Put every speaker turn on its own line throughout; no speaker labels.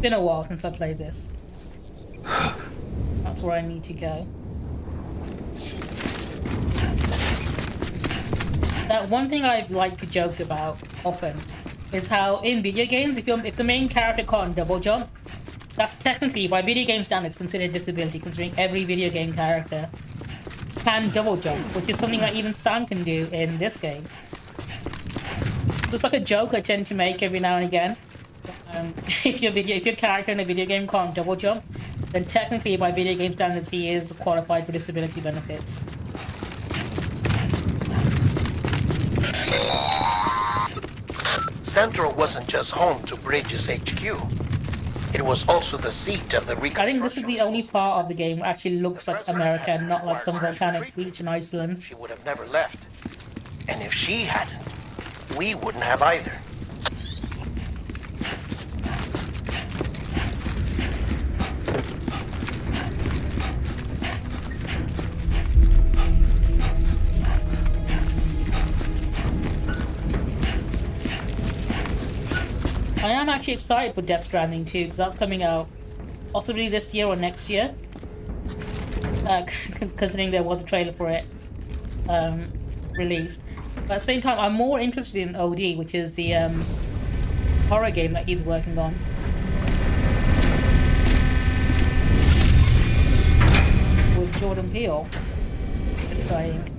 been a while since I played this. That's where I need to go. One thing I've liked to joke about often is how in video games, if the main character can't double jump, that's technically, by video game standards, considered a disability, considering every video game character can double jump, which is something that even Sam can do in this game. It's like a joke I tend to make every now and again. If your character in a video game can't double jump, then technically by video game standards he is qualified for disability benefits.
Central wasn't just home to Bridges HQ. It was also the seat of the reconstruction.
I think this is the only part of the game that actually looks like America and not like some volcanic beach in Iceland.
She would have never left. And if she hadn't, we wouldn't have either.
I am actually excited for Death Stranding 2 because that's coming out possibly this year or next year. Considering there was a trailer for it released. But at the same time, I'm more interested in OD, which is the horror game that he's working on. With Jordan Peele. Exciting.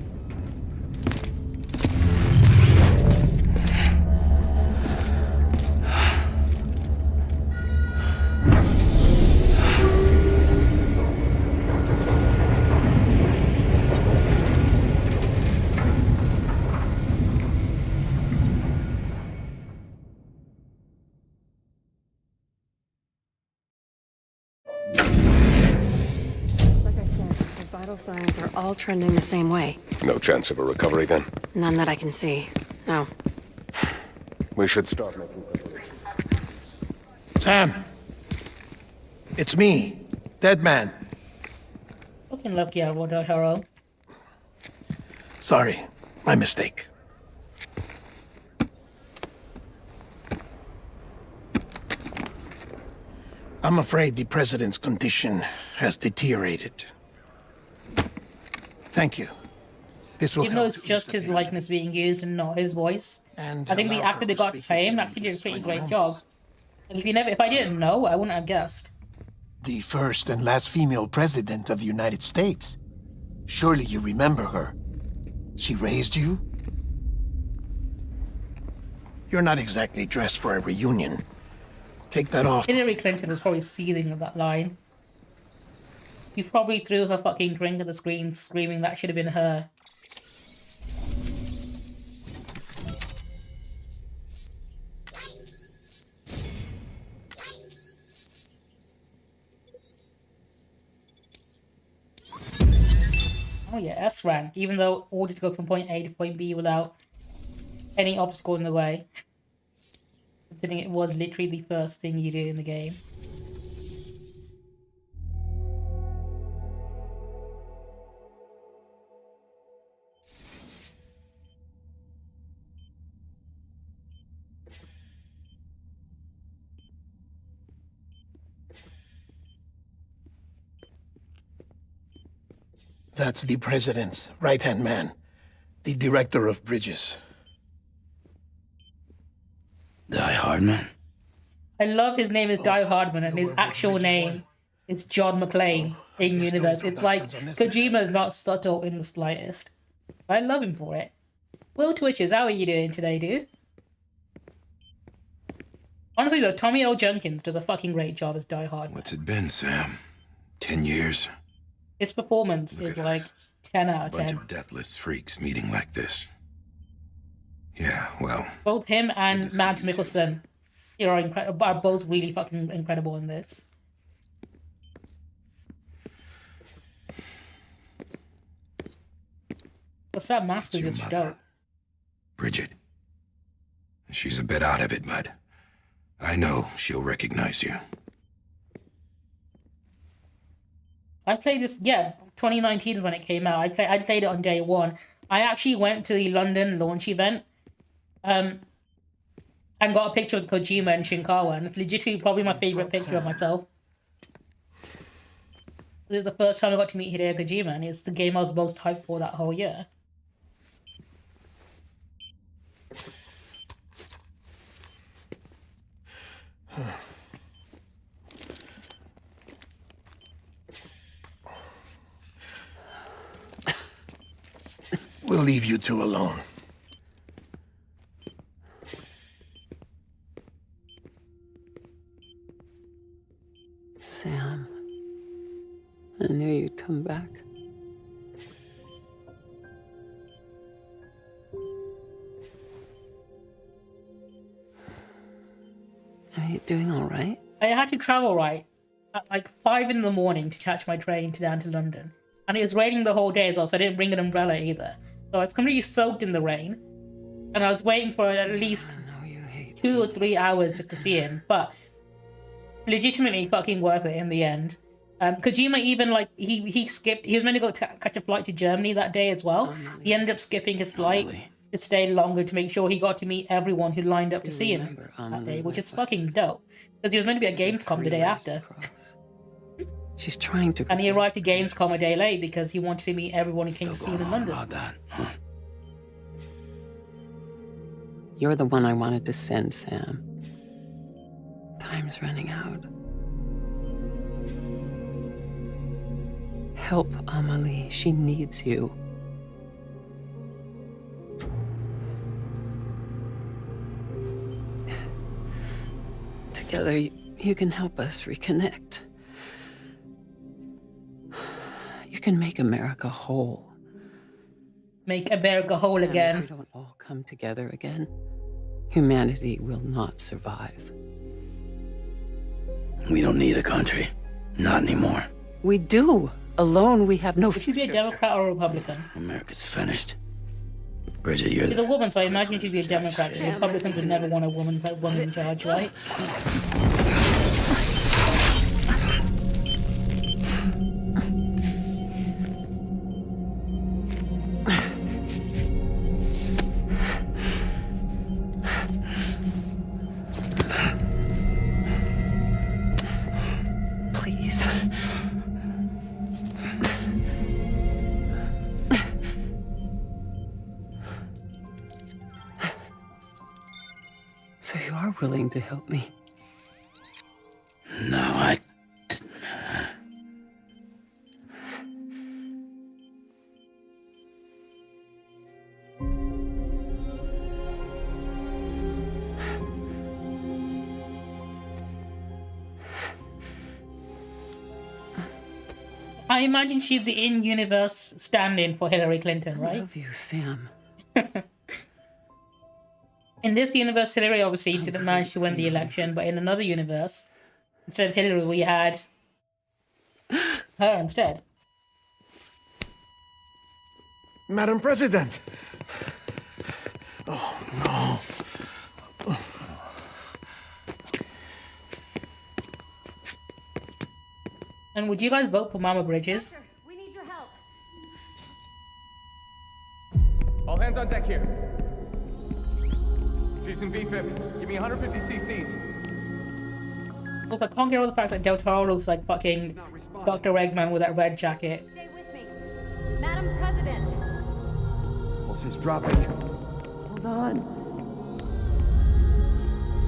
Vital signs are all trending the same way.
No chance of a recovery then?
None that I can see. No.
We should start making preparations.
Sam! It's me, Dead Man.
Fucking lucky I wrote out Hero.
Sorry, my mistake. I'm afraid the president's condition has deteriorated. Thank you. This will
Even though it's just his likeness being used and not his voice.
And
I think the actor they got to play him actually did a pretty great job. Like if I didn't know, I wouldn't have guessed.
The first and last female president of the United States. Surely you remember her. She raised you? You're not exactly dressed for a reunion. Take that off.
Hillary Clinton was probably seething at that line. He probably threw her fucking drink at the screen, screaming that should have been her. Oh yeah, S rank, even though ordered to go from point A to point B without any obstacle in the way. Considering it was literally the first thing you do in the game.
That's the president's right-hand man, the director of bridges.
Die Hardman?
I love his name is Die Hardman and his actual name is John McClane in universe. It's like Kojima is not subtle in the slightest. I love him for it. Will Twitches, how are you doing today, dude? Honestly though, Tommy L. Jenkins does a fucking great job as Die Hardman.
What's it been, Sam? 10 years?
His performance is like 10 out of 10.
Bunch of deathless freaks meeting like this. Yeah, well.
Both him and Mads Mikkelsen are both really fucking incredible in this. What's that Masters is dope.
Bridget. She's a bit out of it, but I know she'll recognize you.
I played this, 2019 is when it came out. I played it on day one. I actually went to the London launch event and got a picture with Kojima and Shinkawa, and it's legitimately probably my favorite picture of myself. This is the first time I got to meet Hideo Kojima, and it's the game I was most hyped for that whole year.
We'll leave you two alone.
Sam, I knew you'd come back. Are you doing all right?
I had to travel at like 5 in the morning to catch my train down to London. And it was raining the whole day as well, so I didn't bring an umbrella either. So I was completely soaked in the rain. And I was waiting for at least 2 or 3 hours just to see him. But legitimately fucking worth it in the end. Kojima even, like, he skipped... He was meant to go catch a flight to Germany that day as well. He ended up skipping his flight to stay longer to make sure he got to meet everyone who lined up to see him that day, which is fucking dope. Because he was meant to be at Gamescom the day after.
She's trying to...
And he arrived at Gamescom a day late because he wanted to meet everyone who came to see him in London.
About that, huh?
You're the one I wanted to send, Sam. Time's running out. Help Amelie. She needs you. Together, you can help us reconnect. You can make America whole.
Make America whole
Sam,
again.
If we don't all come together again, humanity will not survive.
We don't need a country. Not anymore.
We do. Alone, we have no
Would you be a Democrat or a Republican?
America's finished. Bridget, you're
She's a woman, so I imagine she'd be a Democrat. Republicans would never want a woman in charge, right?
Please. So you are willing to help me?
No, I...
I imagine she's the in-universe stand-in for Hillary Clinton,
I
right?
love you, Sam.
In this universe, Hillary obviously didn't manage to win the election, but in another universe, instead of Hillary, we had her instead.
Madam President! Oh, no.
And would you guys vote for Mama Bridges?
We need your help.
All hands on deck here. Season V-5, give me 150 cc's.
Also, I can't get over the fact that Del Toro looks like fucking Dr. Eggman with that red jacket.
Stay with me. Madam President.
Pulse is dropping.
Hold on.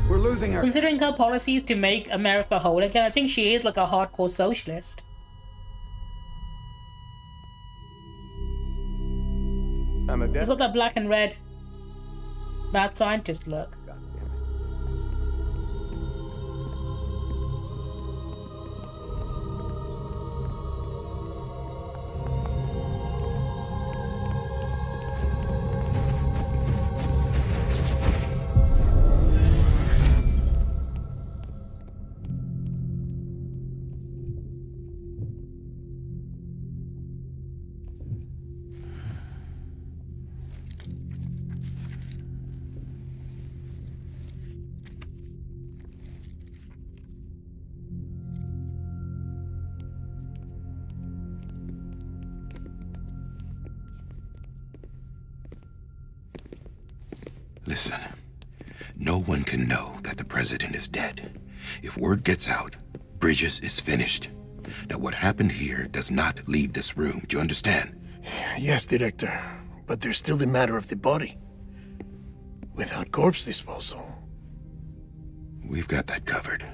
We're losing her.
Considering her policies to make America whole again, I think she is like a hardcore socialist.
I'm a
He's
death.
got that black and red mad scientist look.
God damn it.
Listen, No one can know that the president is dead. If word gets out, Bridges is finished. Now, what happened here does not leave this room. Do you understand?
Yes, Director. But there's still the matter of the body. Without corpse disposal.
We've got that covered.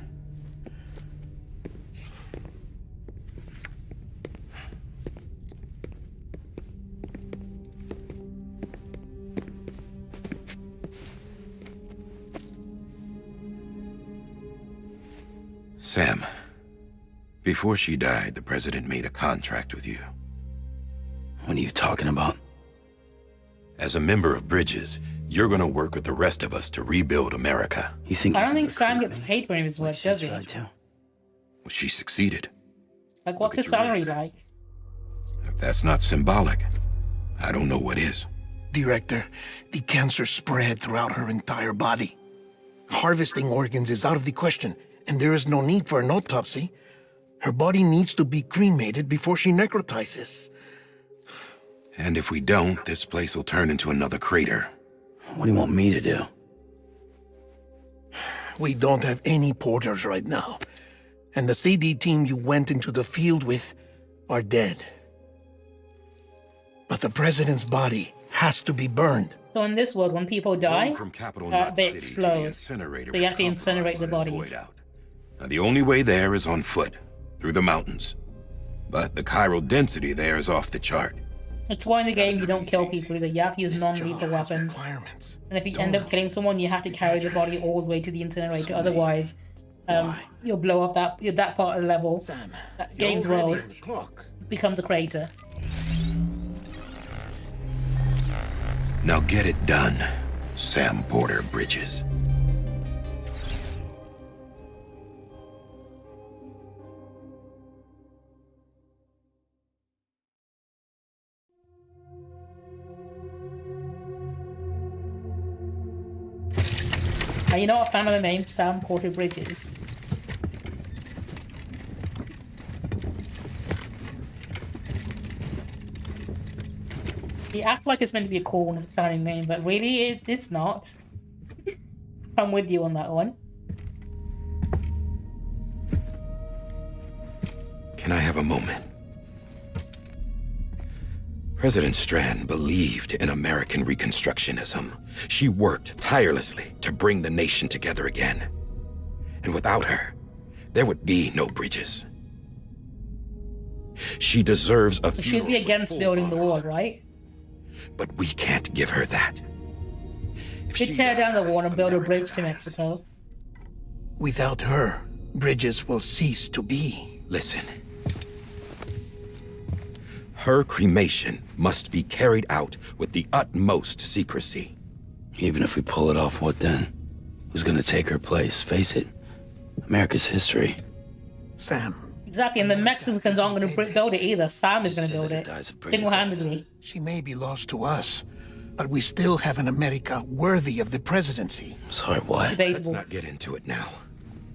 Sam, before she died, the president made a contract with you.
What are you talking about?
As a member of Bridges, you're gonna work with the rest of us to rebuild America.
You think
I
you
don't
can
think Sam
recruit
gets
me?
paid for any of his work, does he?
Tried to.
Well, she succeeded.
Like, what's
Look
his
at your
salary
resume.
like?
If that's not symbolic, I don't know what is.
Director, the cancer spread throughout her entire body. Harvesting organs is out of the question, and there is no need for an autopsy. Her body needs to be cremated before she necrotizes.
And if we don't, this place will turn into another crater.
What do you want me to do?
We don't have any porters right now. And the CD team you went into the field with are dead. But the president's body has to be burned.
So in this world, when people die,
From Capital Knot
they
City to the
explode.
incinerator
So you
was
have to incinerate the
compromised and
bodies.
void out. Now, the only way there is on foot, through the mountains. But the chiral density there is off the chart.
It's why in the game you don't kill people either. You have to use
This
non-lethal
job has
weapons.
requirements.
And if you end up killing someone, you have to carry the body all the way to the incinerator. Otherwise, you'll blow up that part of the level.
Sam,
That game's
you're already
world
on the clock.
becomes a crater.
Now get it done, Sam Porter Bridges.
Are you not a fan of the name Sam Porter Bridges? You act like it's meant to be a cool and sounding name, but really it's not. I'm with you on that one.
Can I have a moment? President Strand believed in American Reconstructionism. She worked tirelessly to bring the nation together again. And without her, there would be no Bridges. She deserves a
So she'd be
funeral
against
with
building the
full
wall,
honors.
right?
But we can't give her that. If
She'd
she
tear down the
dies,
wall and build a
America
bridge to
dies.
Mexico.
Without her, Bridges will cease to be.
Listen. Her cremation must be carried out with the utmost secrecy.
Even if we pull it off, what then? Who's gonna take her place? Face it, America's history.
Sam,
Exactly, and the Mexicans aren't going to build it either. Sam is going to
Said
build
that
it,
dies of prison.
single-handedly.
she may be lost to us, but we still have an America worthy of the presidency.
Sorry, what?
Let's
Debatable.
not get into it now.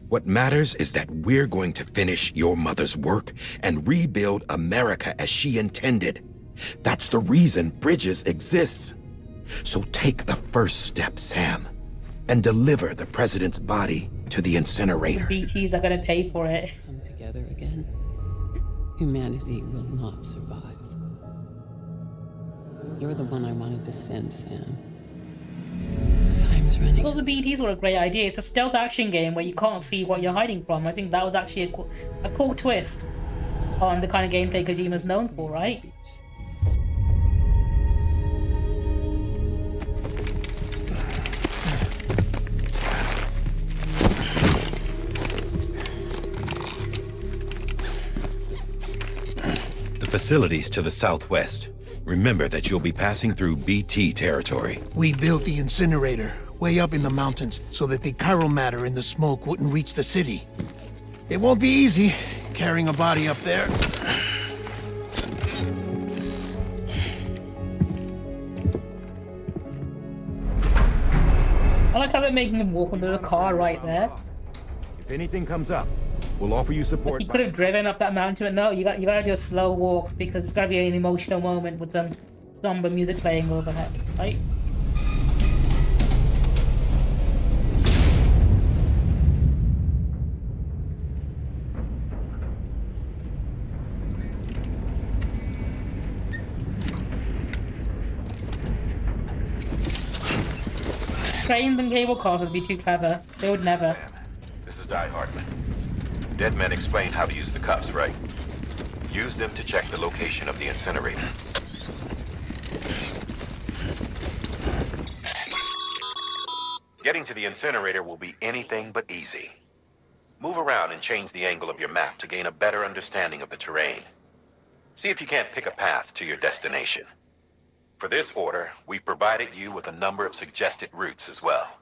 What matters is that we're going to finish your mother's work and rebuild America as she intended. That's the reason Bridges exists. So take the first step, Sam, and deliver the president's body to the incinerator.
BTs are going to pay for it.
Come together again. Humanity will not survive. You're the one I wanted to send, Sam. Time's running.
Those the BTs were a great idea. It's a stealth action game where you can't see what you're hiding from. I think that was actually a cool twist on the kind of gameplay Kojima's known for, right?
The facilities to the southwest. Remember that you'll be passing through BT territory.
We built the incinerator way up in the mountains so that the chiral matter in the smoke wouldn't reach the city. It won't be easy carrying a body up there.
I like how they're making him walk under the car right there.
If anything comes up, we'll offer you support.
He could have driven up that mountain, but no, you gotta do a slow walk because it's gotta be an emotional moment with some somber music playing over it, right? trains and cable cars would be too clever. They would never.
This is Di Hartman. Dead men explained how to use the cuffs, right? Use them to check the location of the incinerator. Getting to the incinerator will be anything but easy. Move around and change the angle of your map to gain a better understanding of the terrain. See if you can't pick a path to your destination. For this order, we've provided you with a number of suggested routes as well.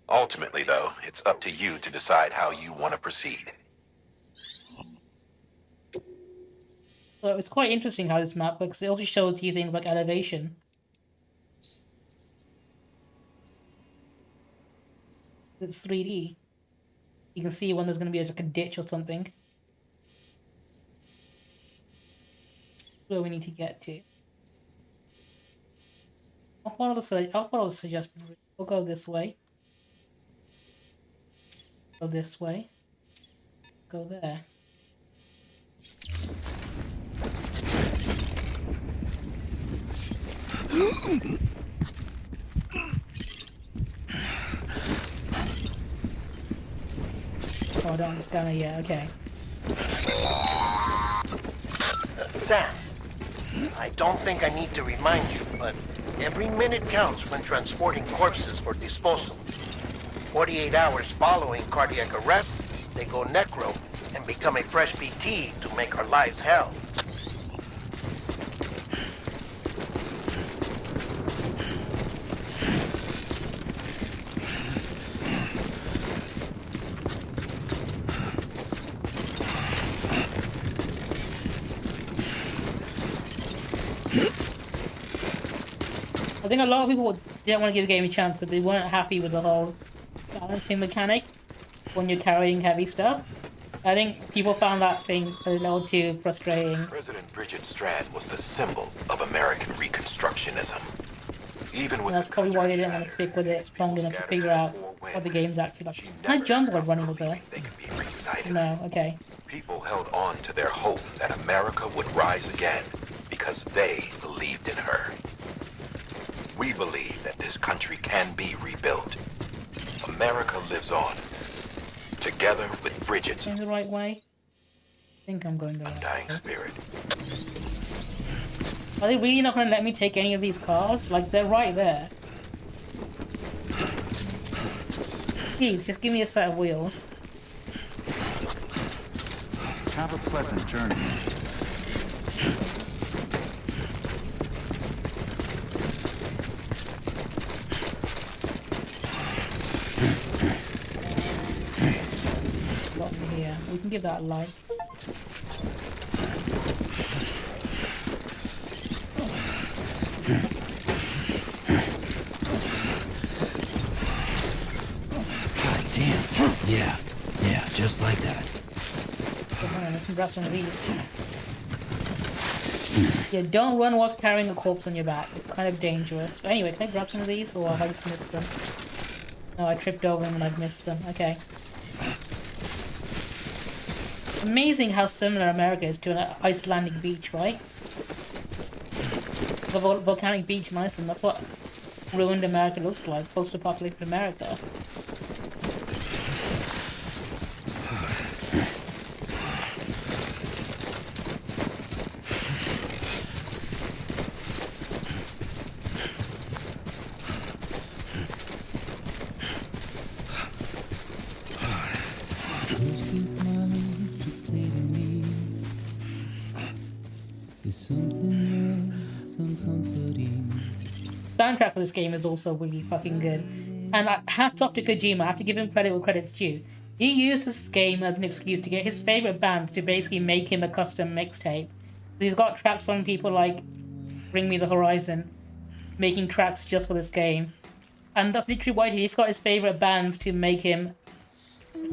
Ultimately, though, it's up to you to decide how you want to proceed.
So it's quite interesting how this map works. It also shows you things like elevation. It's 3D. You can see when there's going to be like a ditch or something. Where we need to get to. I'll follow the suggestion route. We'll go this way. Go this way. Go there. Oh, I don't understand it yet. Okay.
Sam, I don't think I need to remind you, but every minute counts when transporting corpses for disposal. 48 hours following cardiac arrest, they go necro and become a fresh BT to make our lives hell.
I think a lot of people didn't want to give the game a chance because they weren't happy with the whole balancing mechanic when you're carrying heavy stuff. I think people found that thing a little too frustrating.
President Bridget Strand was the symbol of American Reconstructionism. Even with
And that's probably why they didn't want to stick with it long enough to figure out what the game's actually like. Can I jump while running with her?
they could be reunited.
No, okay.
People held on to their hope that America would rise again because they believed in her. We believe that this country can be rebuilt. America lives on, together with Bridget's
Going the right way? I think I'm going the right
undying
way.
spirit.
Are they really not going to let me take any of these cars? Like, they're right there. Please, just give me a set of wheels.
Have a pleasant journey.
Got me here. We can give that a like.
God damn. Yeah, just like that.
So, hang on, I can grab some of these. Yeah, don't run whilst carrying a corpse on your back. Kind of dangerous. But anyway, can I grab some of these or have I just missed them? No, I tripped over them and I've missed them. Okay. Amazing how similar America is to an Icelandic beach, right? The volcanic beach in Iceland, that's what ruined America looks like, post-apocalyptic America. Soundtrack for this game is also really fucking good. And hats off to Kojima, I have to give him credit where credit's due. He used this game as an excuse to get his favourite band to basically make him a custom mixtape. He's got tracks from people like Bring Me the Horizon, making tracks just for this game. And that's literally why he's got his favourite bands to make him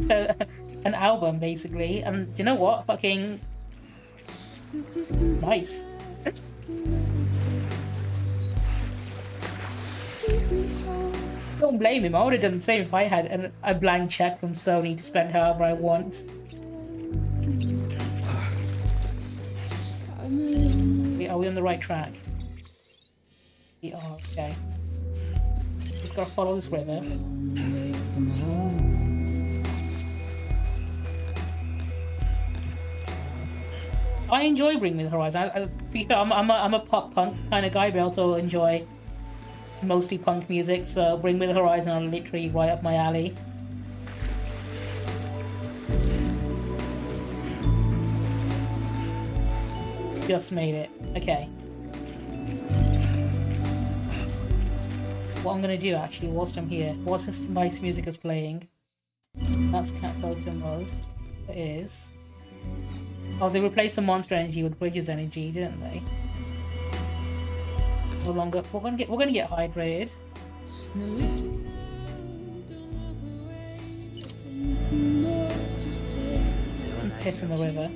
an album, basically. And you know what? Fucking nice. Don't blame him. I would have done the same if I had a blank check from Sony to spend however I want. Wait, are we on the right track? We are, okay. Just gotta follow this river. I enjoy Bring Me the Horizon. I'm a pop punk kind of guy, but I also enjoy mostly punk music. So Bring Me the Horizon are literally right up my alley. Just made it. Okay. What I'm gonna do actually, whilst I'm here, whilst this nice music is playing, that's cat photo mode. It is. Oh, they replaced the monster energy with Bridges energy, didn't they? No longer. We're gonna get hydrated. And piss in the river.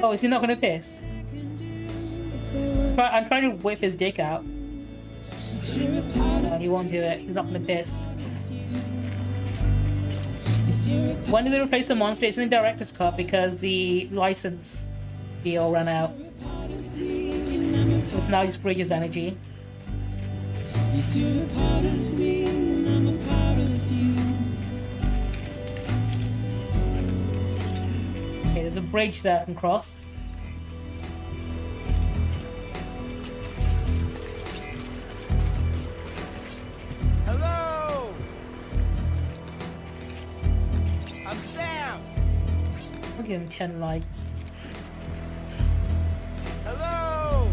Oh, is he not gonna piss? I'm trying to whip his dick out. No, he won't do it. He's not gonna piss. When did they replace the monster? It's in the director's cut because the license deal ran out. It's now just Bridges energy. Okay, there's a bridge that I can cross.
Hello! I'm Sam!
I'll give him 10 likes.
Hello!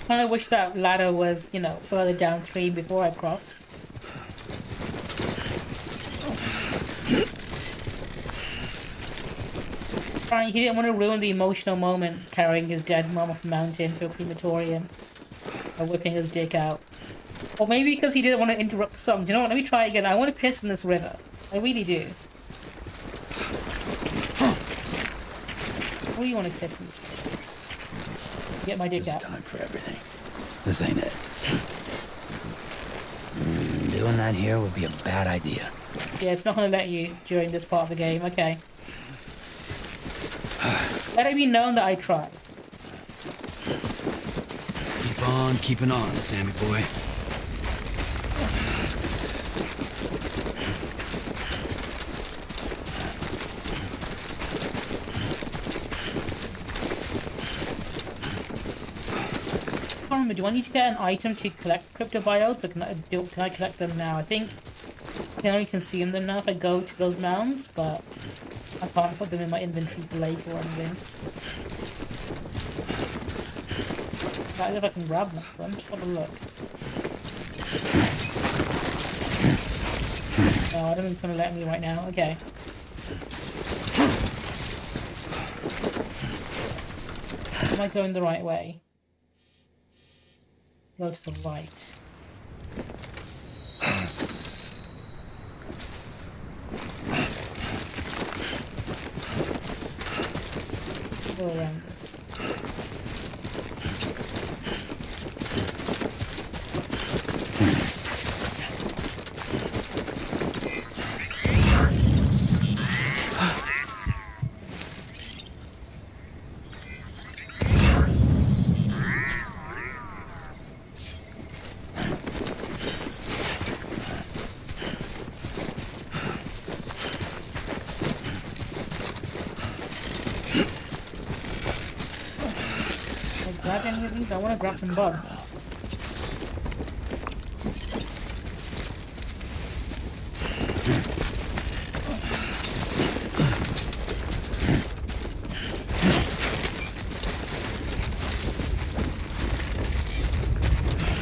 I wish that ladder was, you know, further downstream before I crossed. He didn't want to ruin the emotional moment carrying his dead mom up the mountain to a crematorium by whipping his dick out. Or maybe because he didn't want to interrupt the song. Do you know what? Let me try again. I want to piss in this river. I really do. What do you want to piss in this river? Get my dick out.
Time for everything. This ain't it. Doing that here would be a bad idea.
Yeah, it's not going to let you during this part of the game. Okay. Let it be known that I tried.
Keep on keeping on, Sammy boy.
Remember, do I need to get an item to collect cryptobiotes, or can I collect them now? I think I can only consume them now if I go to those mounds, but I can't put them in my inventory for later or anything. I don't know if I can grab one of them. Just have a look. Oh, I don't think it's gonna let me right now. Okay. Am I going the right way? Go to the right. Go around this. Grab any of these? I want to grab some bugs.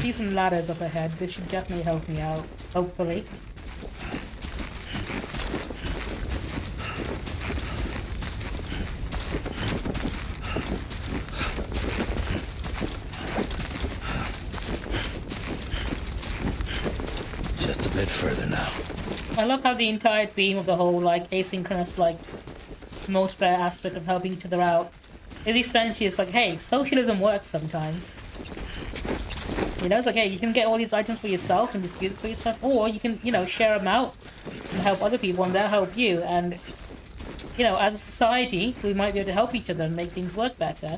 See some ladders up ahead. This should definitely help me out. Hopefully.
Just a bit further now.
I love how the entire theme of the whole, like, asynchronous, like, multiplayer aspect of helping each other out is essentially, it's like, hey, socialism works sometimes. You know, it's like, hey, you can get all these items for yourself and just use it for yourself, or you can, you know, share them out and help other people, and they'll help you. And, you know, as a society, we might be able to help each other and make things work better,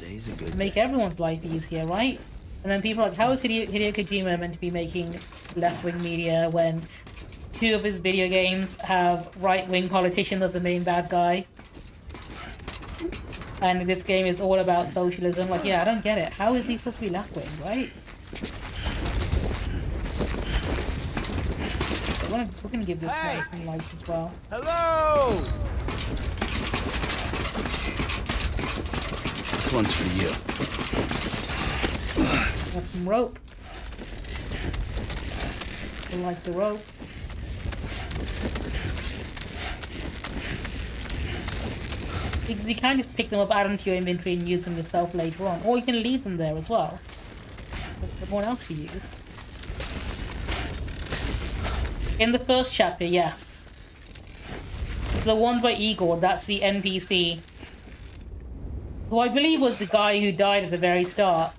make everyone's life easier, right? And then people are like, how is Hideo Kojima meant to be making left-wing media when 2 of his video games have right-wing politicians as the main bad guy? And this game is all about socialism. Like, yeah, I don't get it. How is he supposed to be left-wing, right? We're gonna give this guy some likes as well.
Hello!
This one's for you.
Have some rope. I like the rope. Because you can just pick them up, add them to your inventory, and use them yourself later on. Or you can leave them there as well. But what else you use? In the first chapter, yes. The one by Igor, that's the NPC. Who I believe was the guy who died at the very start.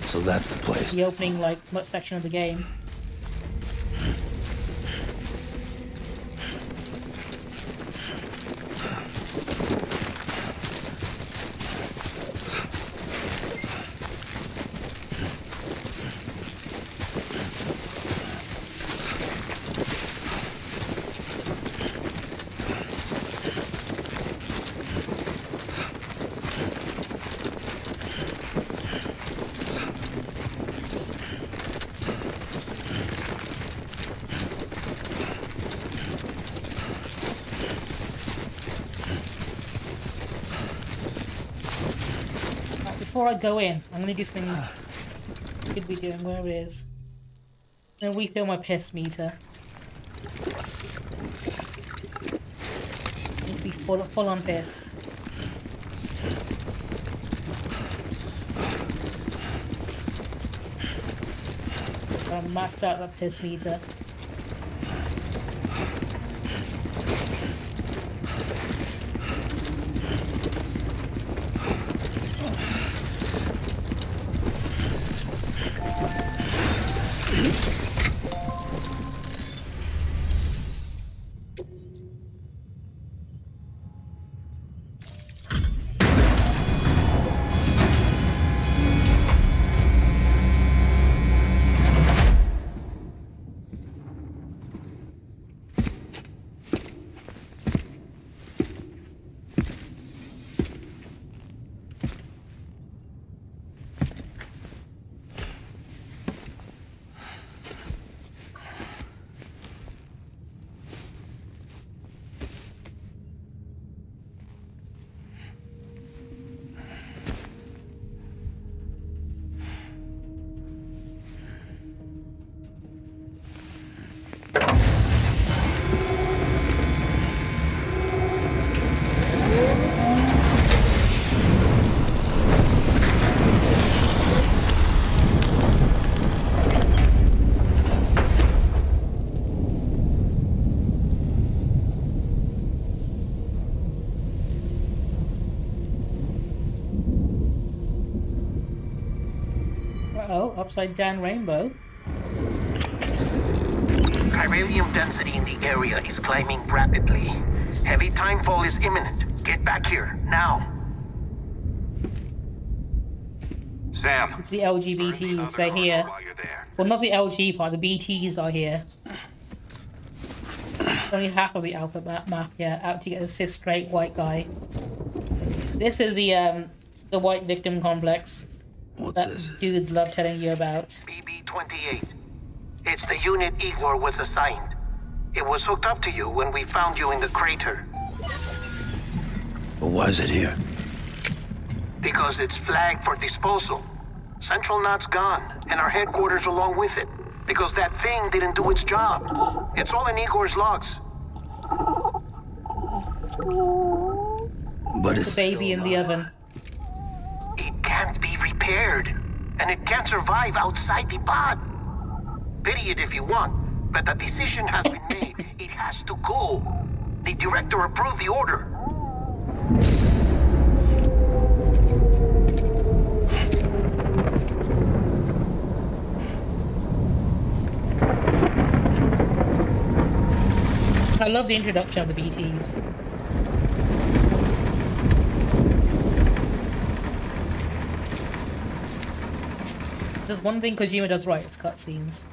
So that's the place.
The opening, like, section of the game. Before I go in, I'm gonna do something I could be doing, where it is. I'm gonna refill my piss meter. Need to be full on piss. I'm maxed out that piss meter. Uh-oh, upside down rainbow.
Chiralium density in the area is climbing rapidly. Heavy timefall is imminent. Get back here, now.
Sam.
It's the LGBTs, they're here. Well, not the LG part, the BTs are here. Only half of the alpha mafia out to get a cis straight white guy. This is the white victim complex.
What's
that
this?
Dudes love telling you about.
BB-28. It's the unit Igor was assigned. It was hooked up to you when we found you in the crater.
But why is it here?
Because it's flagged for disposal. Central Knot's gone, and our headquarters along with it. Because that thing didn't do its job. It's all in Igor's logs.
But it's
The baby in the oven.
It can't be repaired, and it can't survive outside the pod. Pity it if you want, but the decision has been made. It has to go. The director approved the order.
I love the introduction of the BTs. There's one thing Kojima does right, it's cutscenes.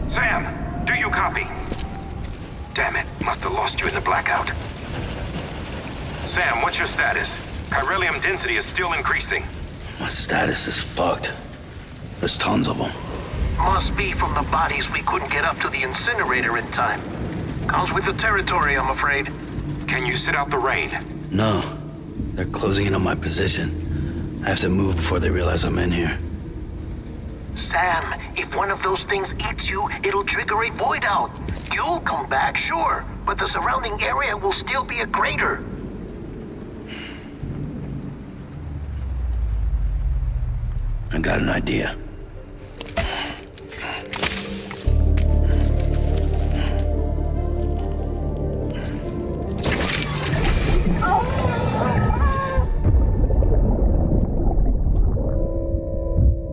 Sam, do you copy? Damn it, must have lost you in the blackout. Sam, what's your status? Chiralium density is still increasing.
My status is fucked. There's tons of them.
Must be from the bodies we couldn't get up to the incinerator in time. Comes with the territory, I'm afraid.
Can you sit out the rain?
No. They're closing in on my position. I have to move before they realize I'm in here.
Sam, if one of those things eats you, it'll trigger a void out. You'll come back, sure, but the surrounding area will still be a crater.
I got an idea.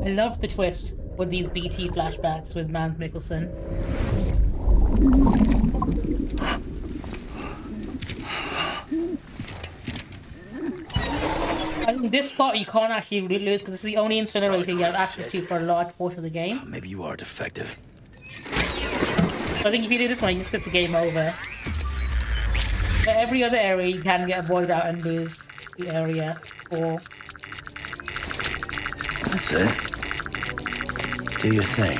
I love the twist with these BT flashbacks with Mads Mikkelsen. I think this part you can't actually really lose because it's the only incinerator you have access to for a large portion of the game.
Maybe you are defective.
So I think if you do this one, you just get to game over. But every other area you can get a void out and lose the area for.
That's it. Do your thing.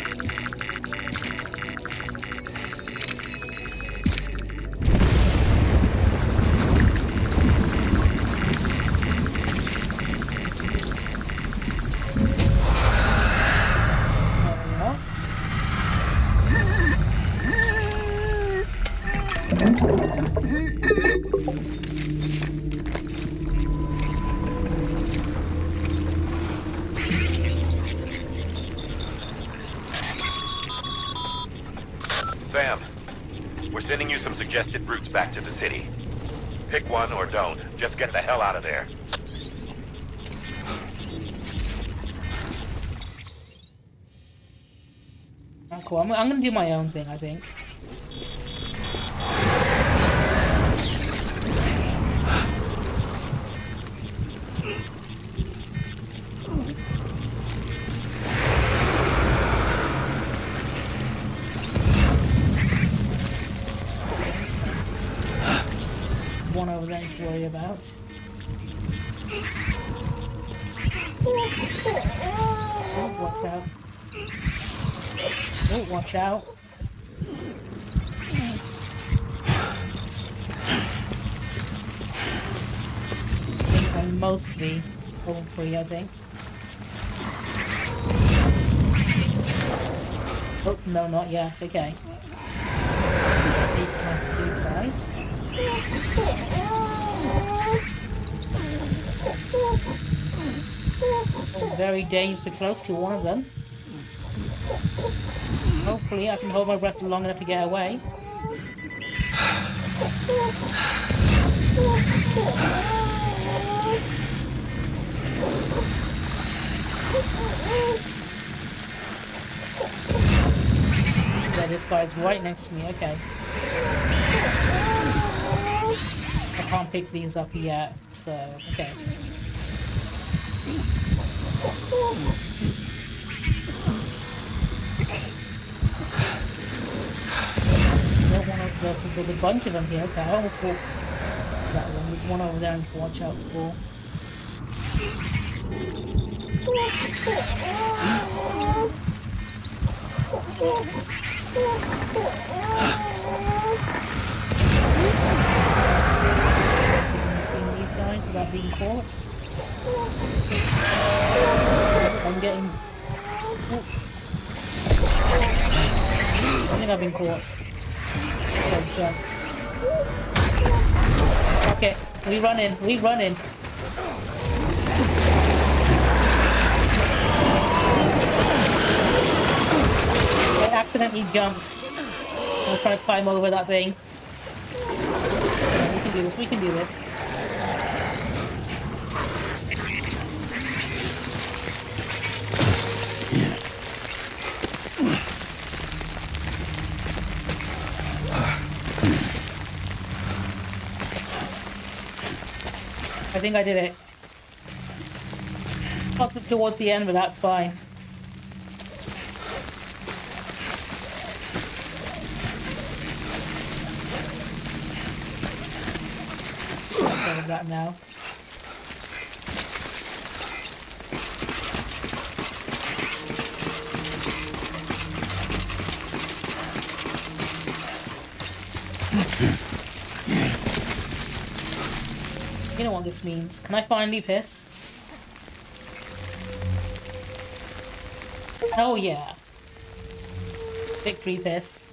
Sam, we're sending you some suggested routes back to the city. Pick one or don't. Just get the hell out of there.
Oh, cool. I'm gonna do my own thing, I think. One over there to worry about. Oh, watch out. Oh, watch out. I think I'm mostly all free, I think. Oh, no, not yet. Okay. Sneak past these guys. Oh, very dangerously close to one of them. Hopefully I can hold my breath long enough to get away. Yeah, this guy's right next to me, okay. I can't pick these up yet, so, okay. There's a bunch of them here, okay, I almost walked that one. There's one over there to watch out for. These guys without being caught. I'm getting. Oh. I think I've been caught. Okay, we run in. We run in. I accidentally jumped. I'm trying to climb over that thing. We can do this. We can do this. I think I did it. Up towards the end, but that's fine. Out of that now. You know what this means. Can I finally piss? Oh yeah. Victory piss.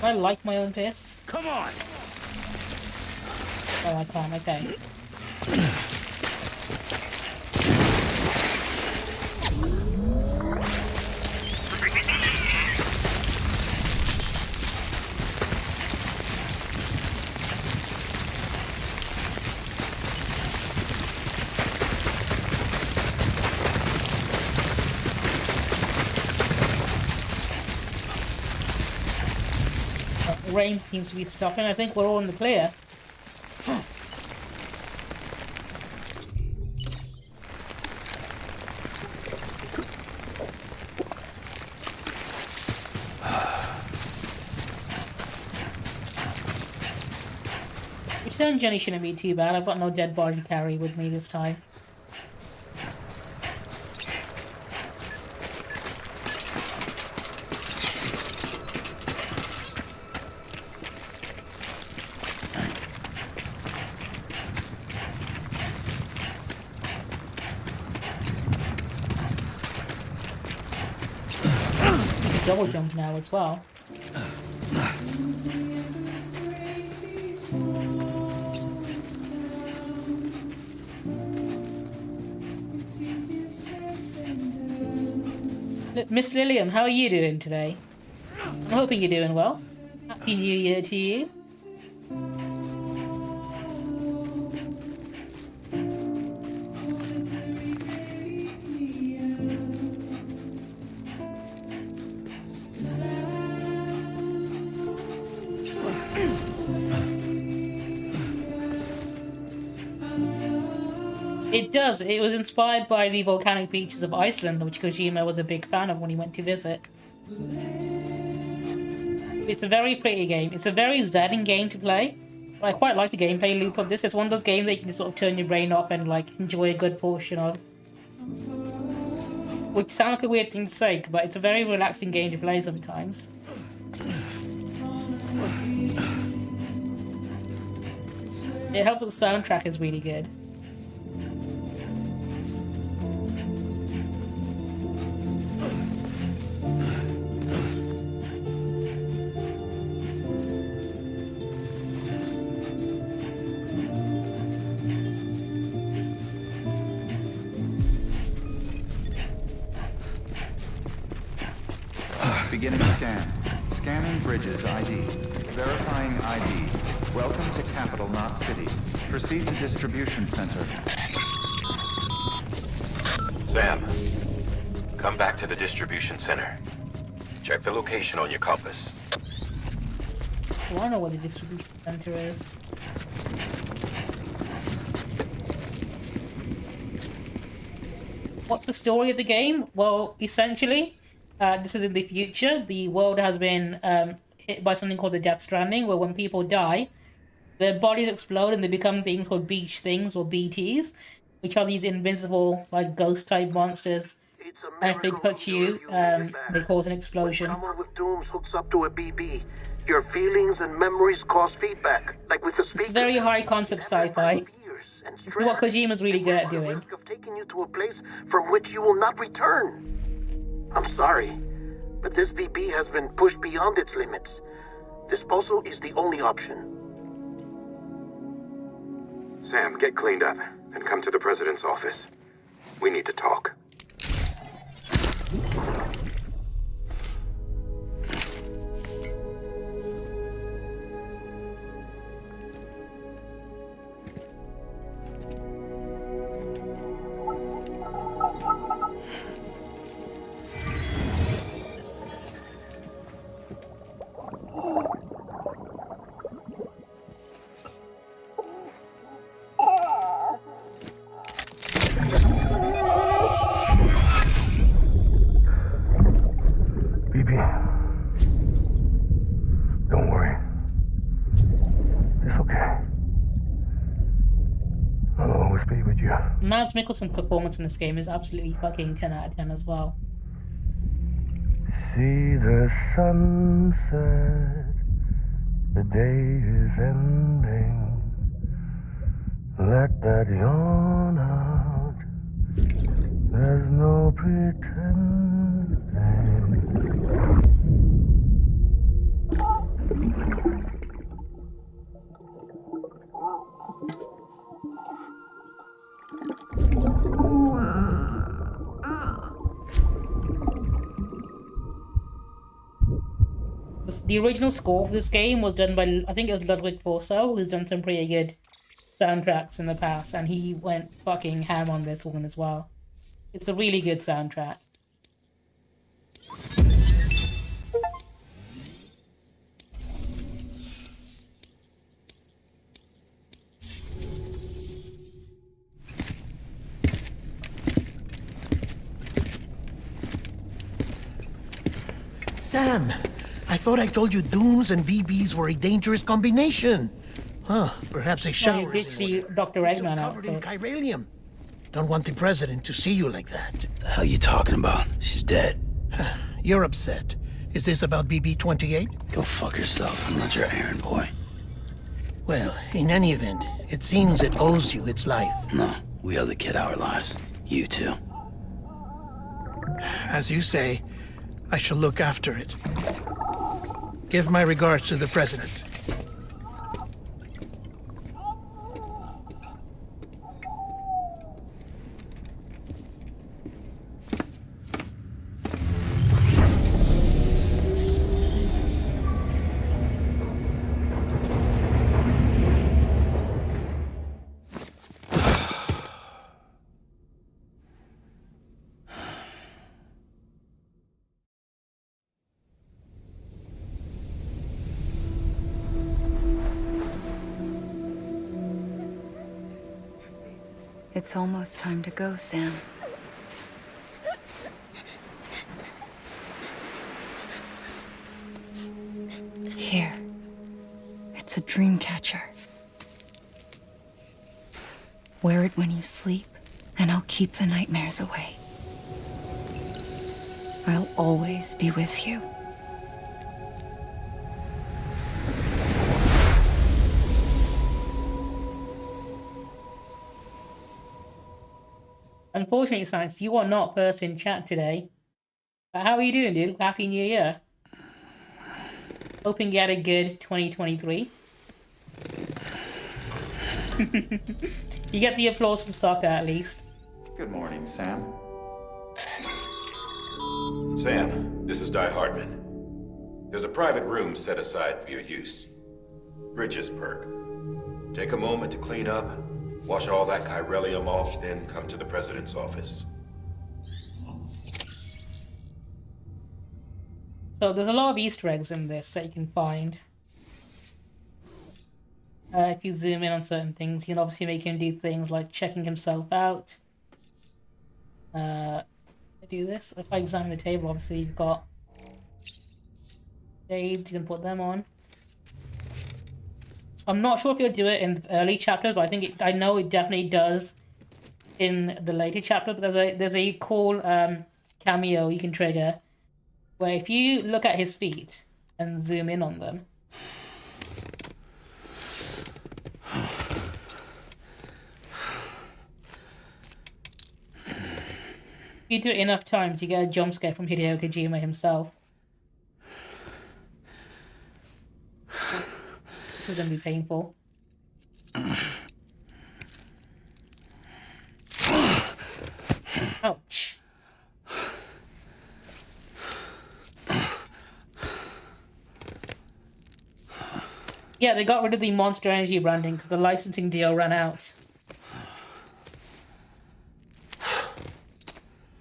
I like my own piss.
Come on!
Oh, I can't. Okay. Rain seems to be stopping. I think we're all in the clear. Return journey shouldn't be too bad. I've got no dead body to carry with me this time. Double jump now as well. Miss Lillian, how are you doing today? I'm hoping you're doing well. Happy New Year to you. It does. It was inspired by the volcanic beaches of Iceland, which Kojima was a big fan of when he went to visit. It's a very pretty game. It's a very zen game to play. I quite like the gameplay loop of this. It's one of those games that you can just sort of turn your brain off and like enjoy a good portion of. Which sounds like a weird thing to say, but it's a very relaxing game to play sometimes. It helps that the soundtrack is really good.
Beginning scan. Scanning Bridges ID. Verifying ID. Welcome to Capital Knot City. Proceed to Distribution Center.
Sam, come back to the distribution center. Check the location on your compass.
Oh, I know what the distribution center is. What's the story of the game? Well, essentially, this is in the future. The world has been hit by something called the Death Stranding, where when people die, their bodies explode and they become things called beach things or BTs, which are these invincible, like ghost type monsters. And if they touch you, they cause an explosion.
When someone with dooms hooks up to a BB, your feelings and memories cause feedback, like with the speaker.
It's very high concept sci-fi. This is what Kojima's really good at doing.
Risk of taking you to a place from which you will not return. I'm sorry, but this BB has been pushed beyond its limits. Disposal is the only option.
Sam, get cleaned up and come to the president's office. We need to talk.
Don't worry. It's okay. I'll always be with you.
Mads Mikkelsen's performance in this game is absolutely fucking 10 out of 10 as well.
See the sunset. The day is ending. Let that yawn out. There's no pretending.
The original score for this game was done by, I think it was Ludwig Forso, who's done some pretty good soundtracks in the past, and he went fucking ham on this one as well. It's a really good soundtrack.
Sam, I thought I told you dooms and BBs were a dangerous combination. Huh, perhaps a shower.
You did see Dr. Eggman
Covered in
outfit.
chiralium. Don't want the president to see you like that.
The hell you talking about? She's dead.
You're upset. Is this about BB-28?
Go fuck yourself. I'm not your errand boy.
Well, in any event, it seems it owes you its life.
No, we owe the kid our lives. You too.
As you say, I shall look after it. Give my regards to the president.
It's almost time to go, Sam. Here. It's a dream catcher. Wear it when you sleep, and I'll keep the nightmares away. I'll always be with you.
Unfortunately, Science, you are not first in chat today. But how are you doing, dude? Happy New Year. Hoping you had a good 2023. You get the applause for soccer, at least.
Good morning, Sam.
Sam, this is Di Hartman. There's a private room set aside for your use. Bridges perk. Take a moment to clean up, wash all that chiralium off, then come to the president's office.
So there's a lot of Easter eggs in this that you can find. If you zoom in on certain things, you can obviously make him do things like checking himself out. I do this. If I examine the table, obviously you've got Shades, you can put them on. I'm not sure if you'll do it in the early chapters, but I think I know it definitely does in the later chapters. But there's a cool cameo you can trigger where if you look at his feet and zoom in on them, if you do it enough times, you get a jump scare from Hideo Kojima himself. This is gonna be painful. Ouch. Yeah, they got rid of the Monster Energy branding because the licensing deal ran out.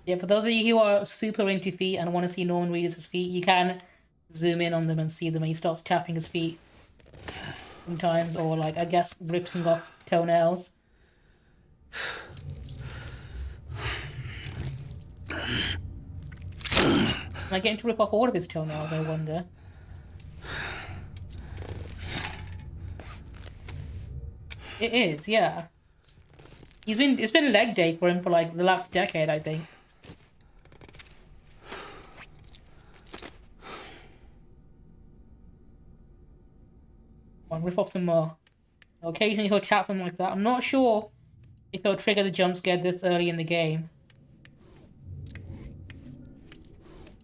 Yeah, for those of you who are super into feet and want to see Norman Reedus' feet, you can zoom in on them and see them when he starts tapping his feet sometimes, or like, I guess, ripping off toenails. Am I getting to rip off all of his toenails, I wonder? It is, yeah. It's been leg day for him for like the last decade, I think. Rip off some more. Occasionally he'll tap them like that. I'm not sure if he'll trigger the jump scare this early in the game.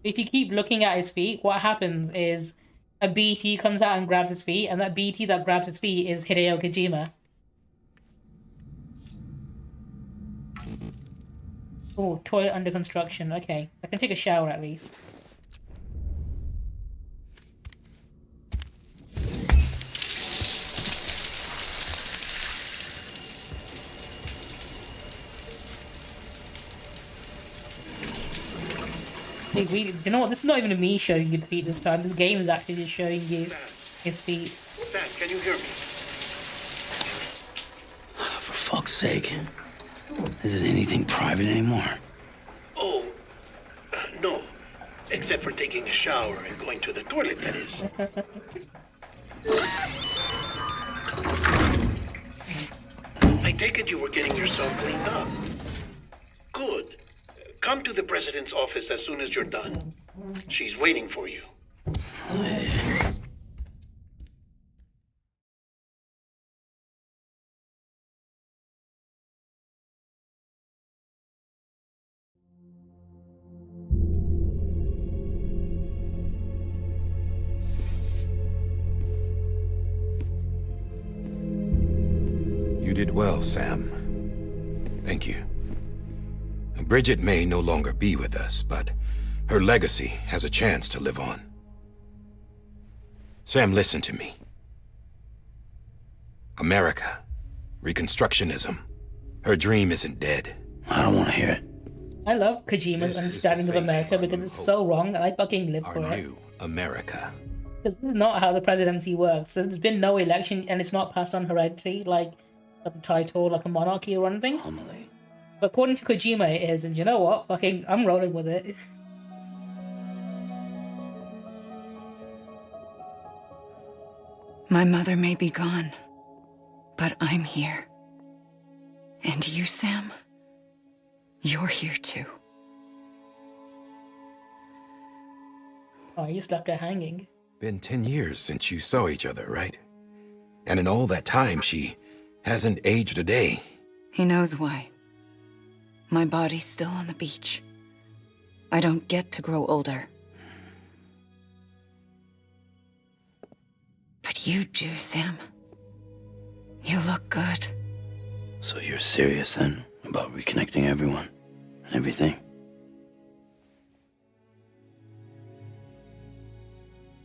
If you keep looking at his feet, what happens is a BT comes out and grabs his feet, and that BT that grabs his feet is Hideo Kojima. Oh, toilet under construction. Okay, I can take a shower at least. Do you know what? This is not even me showing you the feet this time. The game is actually just showing you his feet.
Sam, can you hear me?
For fuck's sake. Isn't anything private anymore?
Oh, no. Except for taking a shower and going to the toilet, that is. I take it you were getting yourself cleaned up. Good. Come to the president's office as soon as you're done. She's waiting for you.
You did well, Sam. Thank you. Bridget may no longer be with us, but her legacy has a chance to live on. Sam, listen to me. America, Reconstructionism, her dream isn't dead.
I don't want to hear it.
I love Kojima's understanding of America because it's so wrong and I fucking live for it.
Our new America.
This is not how the presidency works. There's been no election and it's not passed on hereditary like a title, like a monarchy or anything.
Homily.
But according to Kojima it is, and you know what? Fucking, I'm rolling with it.
My mother may be gone, but I'm here. And you, Sam, you're here too.
Oh, you just left her hanging.
Been 10 years since you saw each other, right? And in all that time, she hasn't aged a day.
He knows why. My body's still on the beach. I don't get to grow older. But you do, Sam. You look good.
So you're serious then about reconnecting everyone and everything?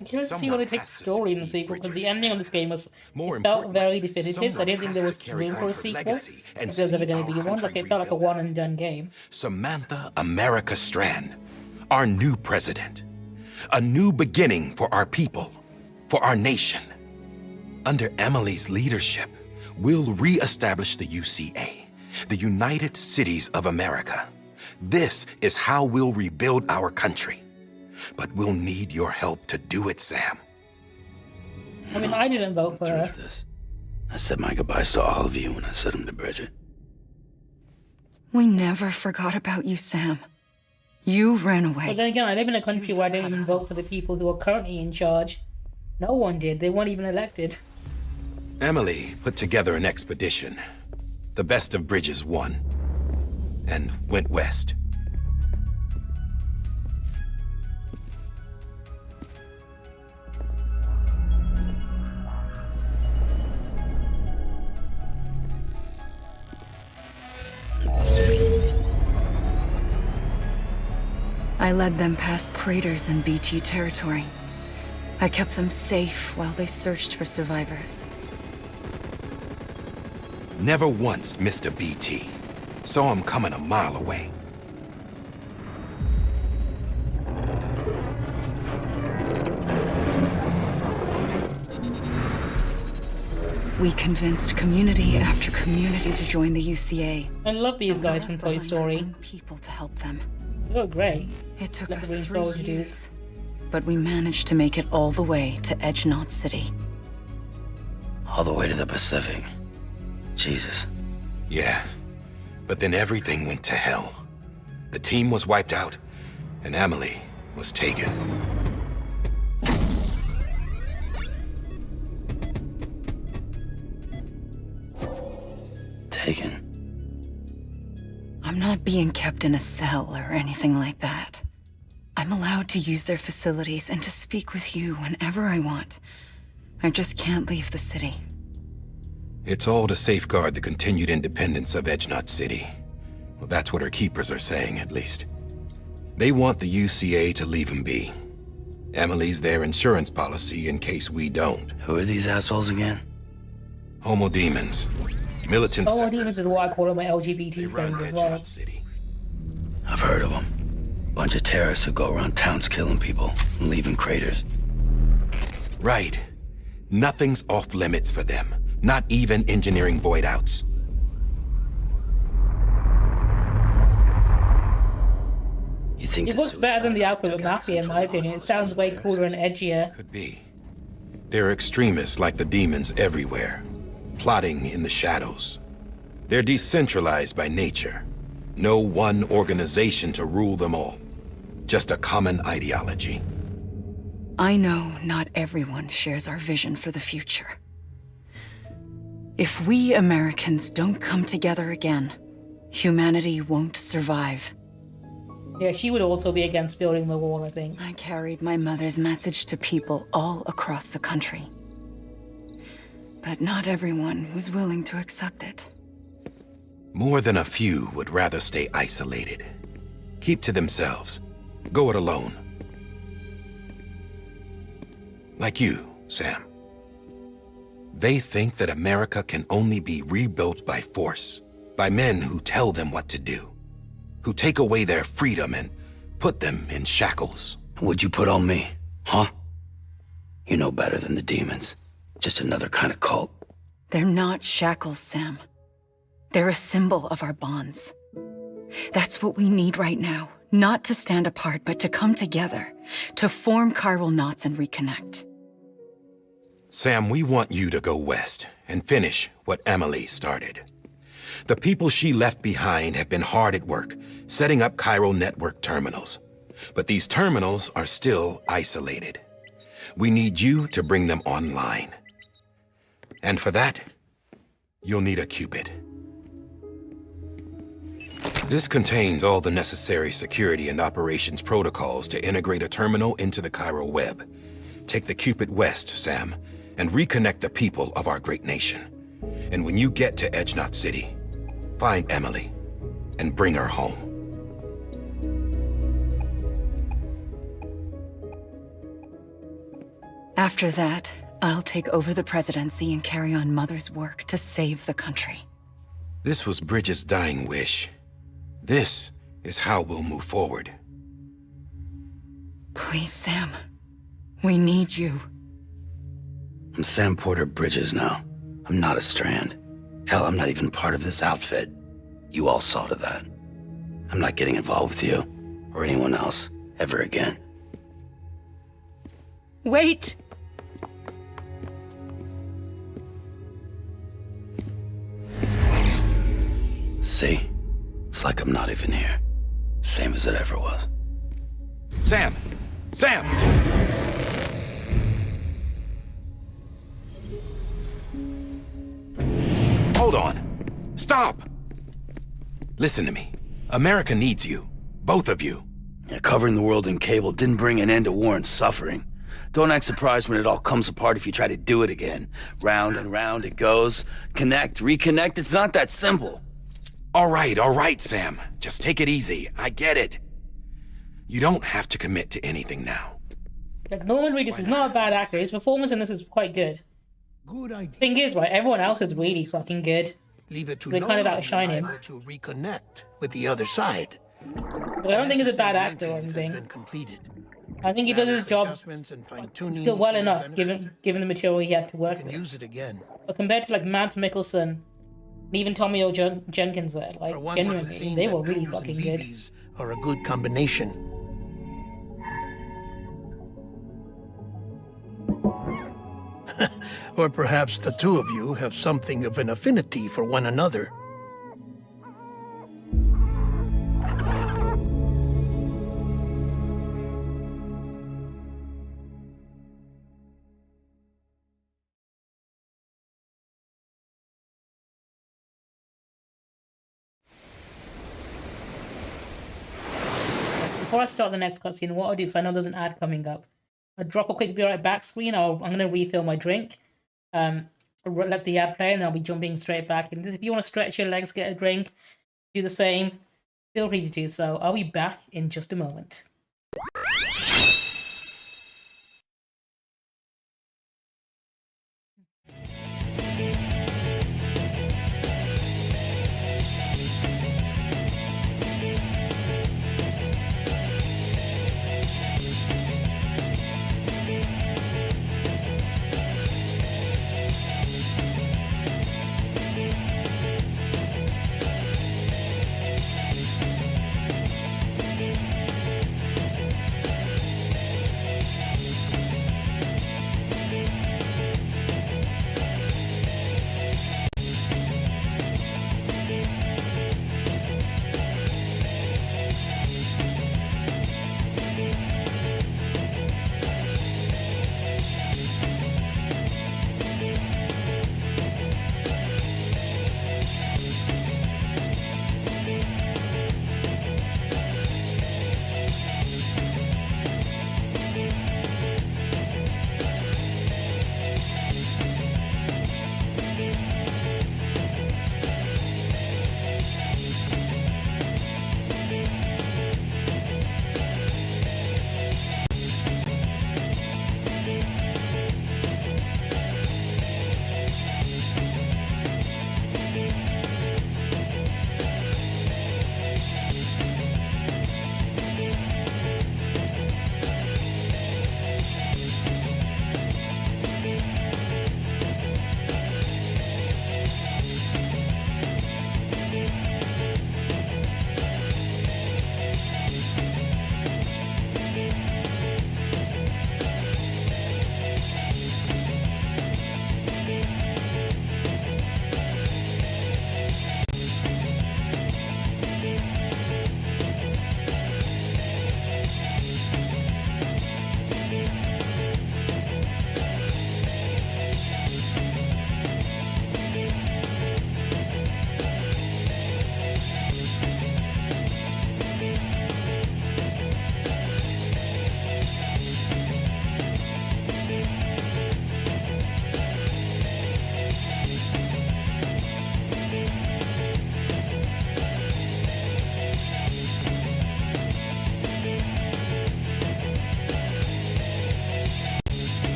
I'm curious to see where they take the story in the sequel, because the ending of this game was, it felt very definitive, so I didn't think there was room for a sequel, if there's ever going to be one. Like, it felt like a one and done game.
Samantha America Strand, our new president. A new beginning for our people, for our nation. Under Emily's leadership, we'll re-establish the UCA, the United Cities of America. This is how we'll rebuild our country. But we'll need your help to do it, Sam.
I mean, I didn't vote for her.
This. I said my goodbyes to all of you when I said them to Bridget.
We never forgot about you, Sam. You ran away.
But then again, I live in a country where I don't even vote for the people who are currently in charge. No one did. They weren't even elected.
Emily put together an expedition. The best of Bridges won. And went west.
I led them past craters in BT territory. I kept them safe while they searched for survivors.
Never once missed a BT. Saw him coming a mile away.
We convinced community after community to join the UCA.
I love these guys from Toy Story.
People to help them.
They were great.
It took
Like
us
the Green
3
Soldier
years, but we managed to make it all the way to Edge Knot City.
All the way to the Pacific. Jesus.
Yeah, but then everything went to hell. The team was wiped out, and Emily was taken.
Taken.
I'm not being kept in a cell or anything like that. I'm allowed to use their facilities and to speak with you whenever I want. I just can't leave the city.
It's all to safeguard the continued independence of Edge Knot City. Well, that's what our keepers are saying, at least. They want the UCA to leave him be. Emily's their insurance policy in case we don't.
Who are these assholes again?
Homo demons. Militant
Homo
separatists.
demons is what I call my
They
LGBT
run
friends as
Edge
well.
Knot City.
I've heard of them. Bunch of terrorists who go around towns killing people and leaving craters.
Right. Nothing's off limits for them. Not even engineering void outs.
You think
It
the
looks better than the
suicide
Alphabet
took out
Mafia in
Central
my opinion. It sounds way cooler and edgier.
Could be. There are extremists like the demons everywhere, plotting in the shadows. They're decentralized by nature. No one organization to rule them all. Just a common ideology.
I know not everyone shares our vision for the future. If we Americans don't come together again, humanity won't survive.
Yeah, she would also be against building the wall, I think.
I carried my mother's message to people all across the country. But not everyone was willing to accept it.
More than a few would rather stay isolated. Keep to themselves. Go it alone. Like you, Sam. They think that America can only be rebuilt by force, by men who tell them what to do, who take away their freedom and put them in shackles.
What'd you put on me, huh? You know better than the demons. Just another kind of cult.
They're not shackles, Sam. They're a symbol of our bonds. That's what we need right now. Not to stand apart, but to come together, to form chiral knots and reconnect.
Sam, we want you to go west and finish what Emily started. The people she left behind have been hard at work, setting up chiral network terminals. But these terminals are still isolated. We need you to bring them online. And for that, you'll need a Cupid. This contains all the necessary security and operations protocols to integrate a terminal into the chiral web. Take the Cupid west, Sam, and reconnect the people of our great nation. And when you get to Edge Knot City, find Emily and bring her home.
After that, I'll take over the presidency and carry on Mother's work to save the country.
This was Bridget's dying wish. This is how we'll move forward.
Please, Sam. We need you.
I'm Sam Porter Bridges now. I'm not a Strand. Hell, I'm not even part of this outfit. You all saw to that. I'm not getting involved with you, or anyone else, ever again.
Wait!
See? It's like I'm not even here. Same as it ever was.
Sam! Sam! Hold on. Stop! Listen to me. America needs you. Both of you.
Yeah, covering the world in cable didn't bring an end to war and suffering. Don't act surprised when it all comes apart if you try to do it again. Round and round it goes. Connect, reconnect, it's not that simple.
All right, Sam. Just take it easy. I get it. You don't have to commit to anything now.
Like, Norman Reedus is not a bad actor. His performance in this is quite good.
Good idea.
Thing is, right, everyone else is really fucking good.
Leave it to
They kind of
Nolan
outshine
and
him.
I to reconnect with the other side.
But I don't think he's a bad actor or anything.
Completed.
I think he does his job
Adjustments and fine-tuning
well
for
enough,
benefit.
given the material he had to work
Can
with.
use it again.
But compared to like Mads Mikkelsen, and even Tommy O. Jenkins there, like
For once, I've
genuinely,
seen
they
that
were really
Dreams and
fucking good.
BBs are a good combination. Or perhaps the two of you have something of an affinity for one another.
Before I start the next cutscene, what I'll do, because I know there's an ad coming up, I'll drop a quick be right back screen. I'm going to refill my drink. Let the ad play, and I'll be jumping straight back. And if you want to stretch your legs, get a drink, do the same, feel free to do so. I'll be back in just a moment.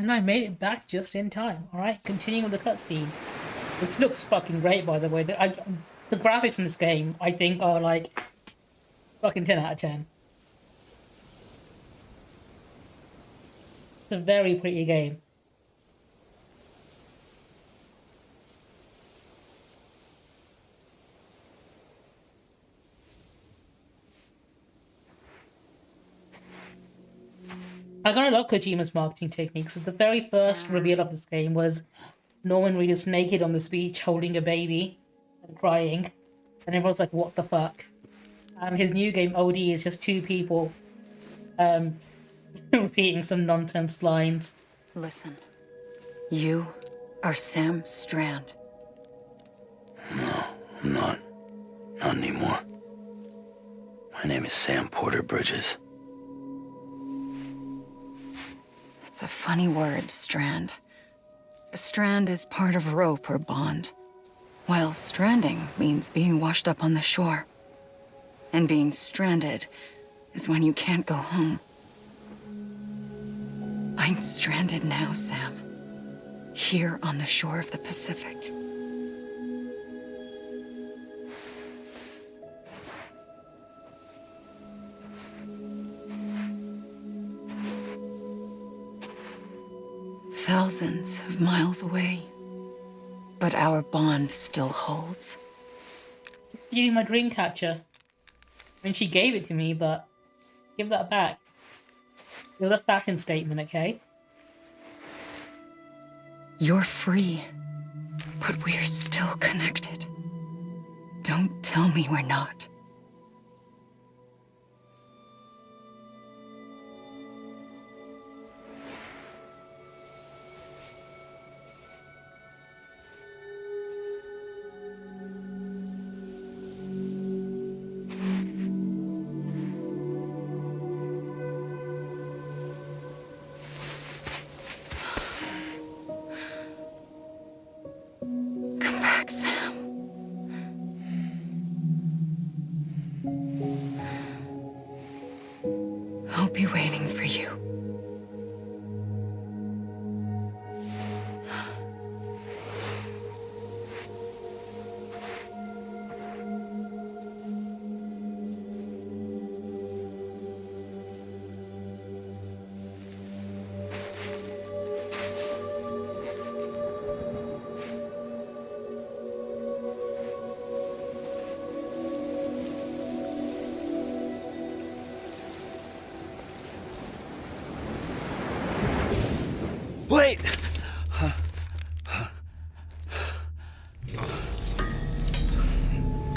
And I made it back just in time. Alright, continuing with the cutscene. Which looks fucking great, by the way. The graphics in this game, I think, are like fucking 10 out of 10. It's a very pretty game. I kind of love Kojima's marketing techniques. The very first reveal of this game was Norman Reedus naked on this beach holding a baby and crying. And everyone's like, what the fuck? And his new game, OD, is just two people repeating some nonsense lines.
Listen, you are Sam Strand.
No, I'm not. Not anymore. My name is Sam Porter Bridges.
It's a funny word, Strand. Strand is part of rope or bond, while stranding means being washed up on the shore. And being stranded is when you can't go home. I'm stranded now, Sam. Here on the shore of the Pacific. Thousands of miles away. But our bond still holds.
Stealing my dream catcher. I mean, she gave it to me, but give that back. It was a fashion statement, okay?
You're free, but we're still connected. Don't tell me we're not. Come back, Sam. I'll be waiting for you.
Wait!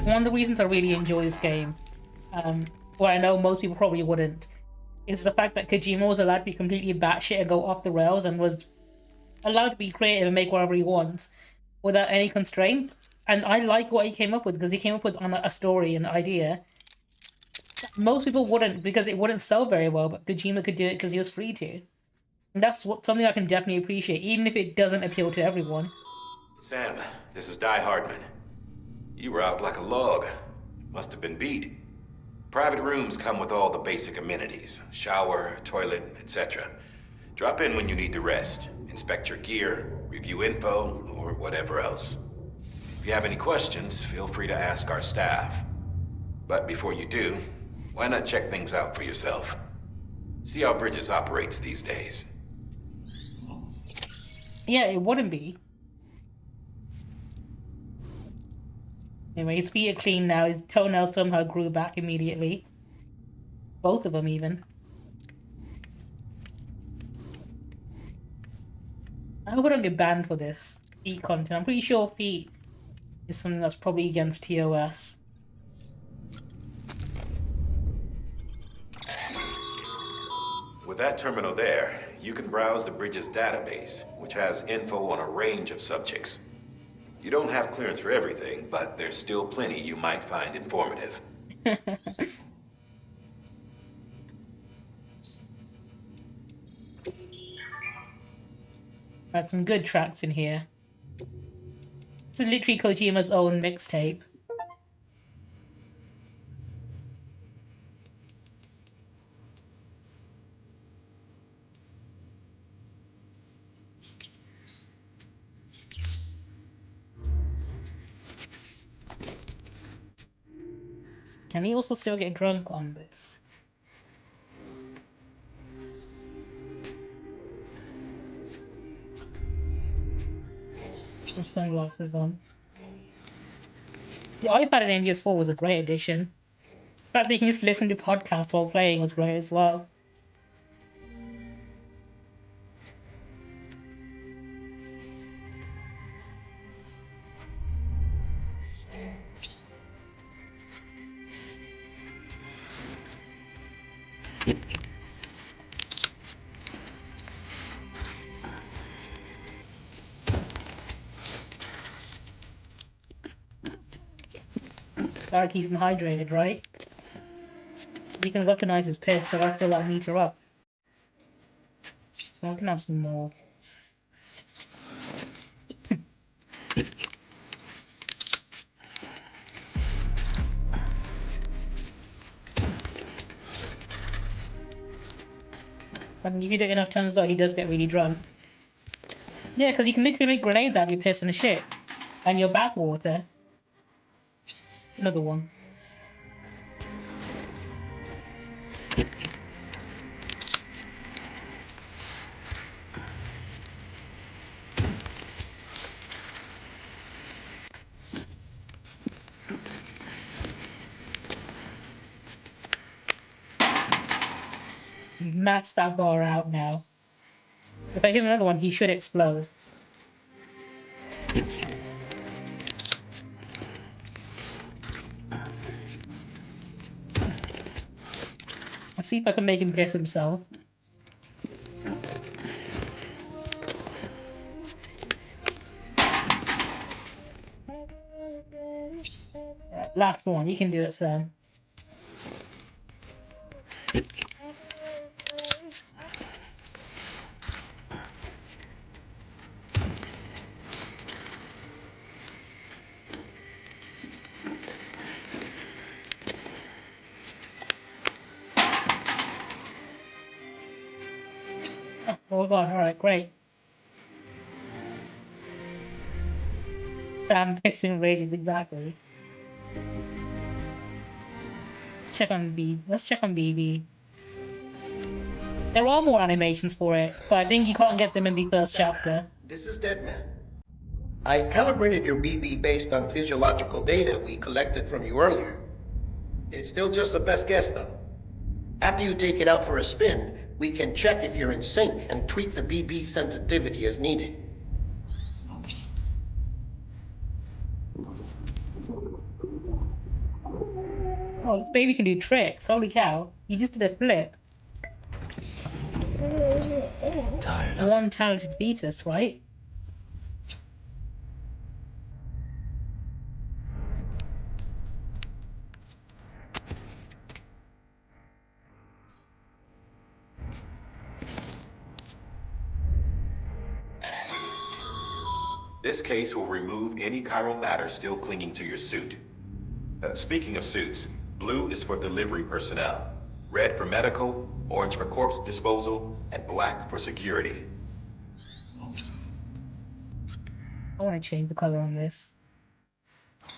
One of the reasons I really enjoy this game, or I know most people probably wouldn't, is the fact that Kojima was allowed to be completely batshit and go off the rails and was allowed to be creative and make whatever he wants without any constraint. And I like what he came up with because he came up with a story, an idea. Most people wouldn't because it wouldn't sell very well, but Kojima could do it because he was free to. And that's something I can definitely appreciate, even if it doesn't appeal to everyone.
Sam, this is Die Hardman. You were out like a log. Must have been beat. Private rooms come with all the basic amenities. Shower, toilet, etc. Drop in when you need to rest. Inspect your gear, review info, or whatever else. If you have any questions, feel free to ask our staff. But before you do, why not check things out for yourself? See how Bridges operates these days.
Yeah, it wouldn't be. Anyway, his feet are clean now. His toenails somehow grew back immediately. Both of them, even. I hope I don't get banned for this feet content. I'm pretty sure feet is something that's probably against TOS.
With that terminal there, you can browse the Bridges database, which has info on a range of subjects. You don't have clearance for everything, but there's still plenty you might find informative.
Got some good tracks in here. It's literally Kojima's own mixtape. Can he also still get drunk on this? With sunglasses on. The iPad in MGS4 was a great addition. The fact that you can just listen to podcasts while playing was great as well. Gotta keep him hydrated, right? You can recognize his piss, so I feel like meter up. So I can have some more. And if you do it enough times, though, he does get really drunk. Yeah, because you can literally make grenades out of your piss and shit. And your bathwater. Another one. Max that bar out now. If I give him another one, he should explode. I'll see if I can make him piss himself. Right, last one, you can do it, Sam. Oh god, alright, great. Sam pissing rages exactly. Check on B. Let's check on BB. There are more animations for it, but I think you can't get them in the first chapter.
This is Deadman. I calibrated your BB based on physiological data we collected from you earlier. It's still just a best guess, though. After you take it out for a spin, we can check if you're in sync and tweak the BB sensitivity as needed.
Oh, this baby can do tricks. Holy cow. You just did a flip. One talented fetus, right?
This case will remove any chiral matter still clinging to your suit. Speaking of suits, blue is for delivery personnel, red for medical, orange for corpse disposal, and black for security.
I want to change the color on this.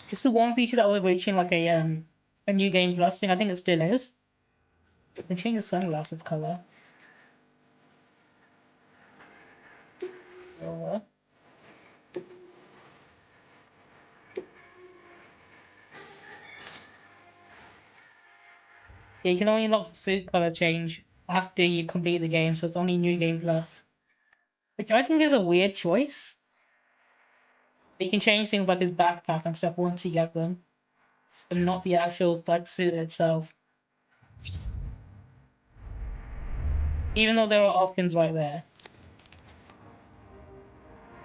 It's the one feature that was reaching like a new game plus thing. I think it still is. They changed the sunglasses color. Oh, yeah, you can only lock the suit color change after you complete the game, so it's only New Game Plus. Which I think is a weird choice. But you can change things like his backpack and stuff once you get them. But not the actual like suit itself. Even though there are options right there.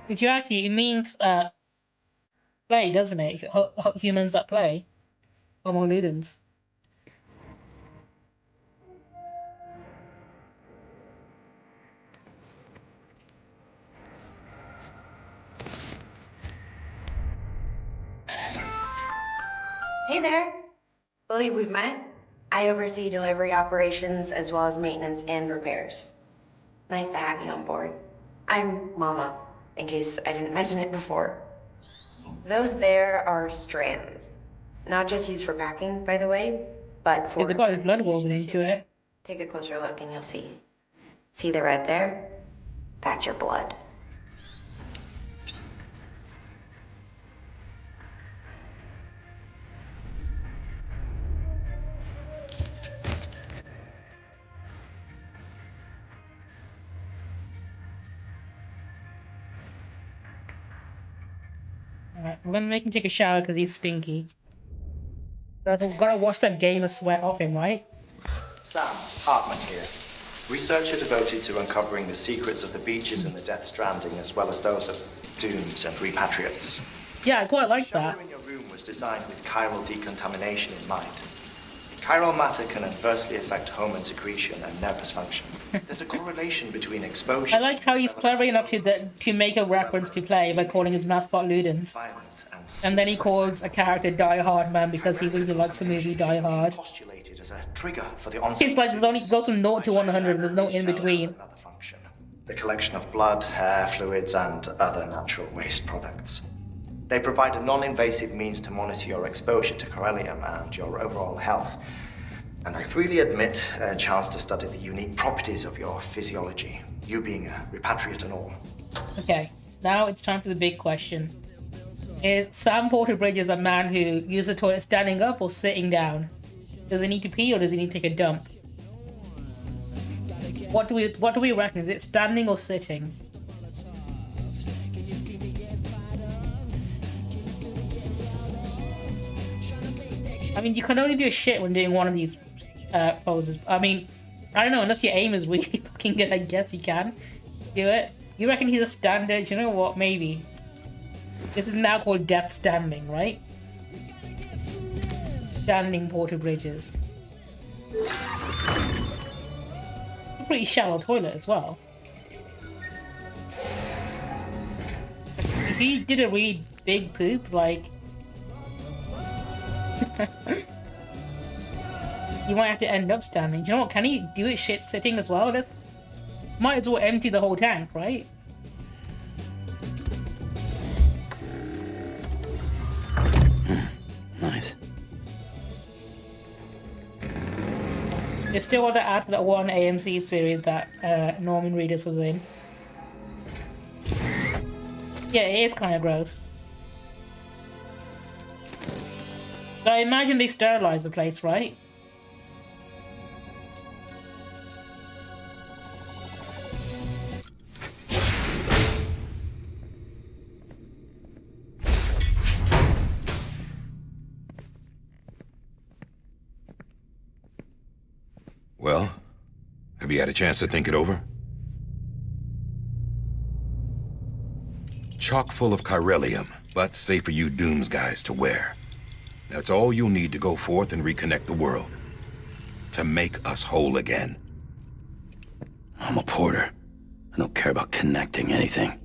Which you actually, it means play, doesn't it? Humans that play. Homo ludens.
Hey there. Believe we've met. I oversee delivery operations as well as maintenance and repairs. Nice to have you on board. I'm Mama, in case I didn't mention it before. Those there are strands. Not just used for packing, by the way, but for...
Yeah, they got his blood woven into it.
Take a closer look and you'll see. See the red there? That's your blood.
Alright, I'm gonna make him take a shower because he's stinky. Gotta wash that gamer sweat off him, right?
Sam, Hartman here. Researcher devoted to uncovering the secrets of the beaches and the Death Stranding, as well as those of dooms and repatriates.
Yeah, I quite like that.
The shower in your room was designed with chiral decontamination in mind. Chiral matter can adversely affect hormone secretion and nervous function. There's a correlation between exposure...
I like how he's clever enough to make a reference to play by calling his mascot Ludens. And then he calls a character Die Hard Man because he really likes the movie Die Hard.
Postulated as a trigger for the onset.
It's like there's only goes from 0 to 100 and there's no in between.
The collection of blood, hair, fluids, and other natural waste products. They provide a non-invasive means to monitor your exposure to corellium and your overall health. And I freely admit a chance to study the unique properties of your physiology, you being a repatriate and all.
Okay, now it's time for the big question. Is Sam Porter Bridges a man who uses the toilet standing up or sitting down? Does he need to pee or does he need to take a dump? What do we reckon? Is it standing or sitting? I mean, you can only do a shit when doing one of these poses. I mean, I don't know, unless your aim is really fucking good, I guess you can do it. You reckon he's a standard? You know what? Maybe. This is now called Death Stranding, right? Standing Porter Bridges. A pretty shallow toilet as well. If he did a really big poop, like... you might have to end up standing. Do you know what? Can he do it shit sitting as well? Might as well empty the whole tank, right?
Nice.
It's still got to add to that one AMC series that Norman Reedus was in. Yeah, it is kind of gross. But I imagine they sterilize the place, right?
Well, have you had a chance to think it over? Chock full of chiralium, but safe for you Dooms guys to wear. That's all you'll need to go forth and reconnect the world. To make us whole again.
I'm a porter. I don't care about connecting anything.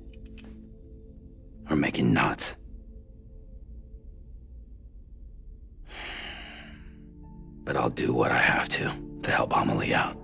Or making knots. But I'll do what I have to help Amelie out.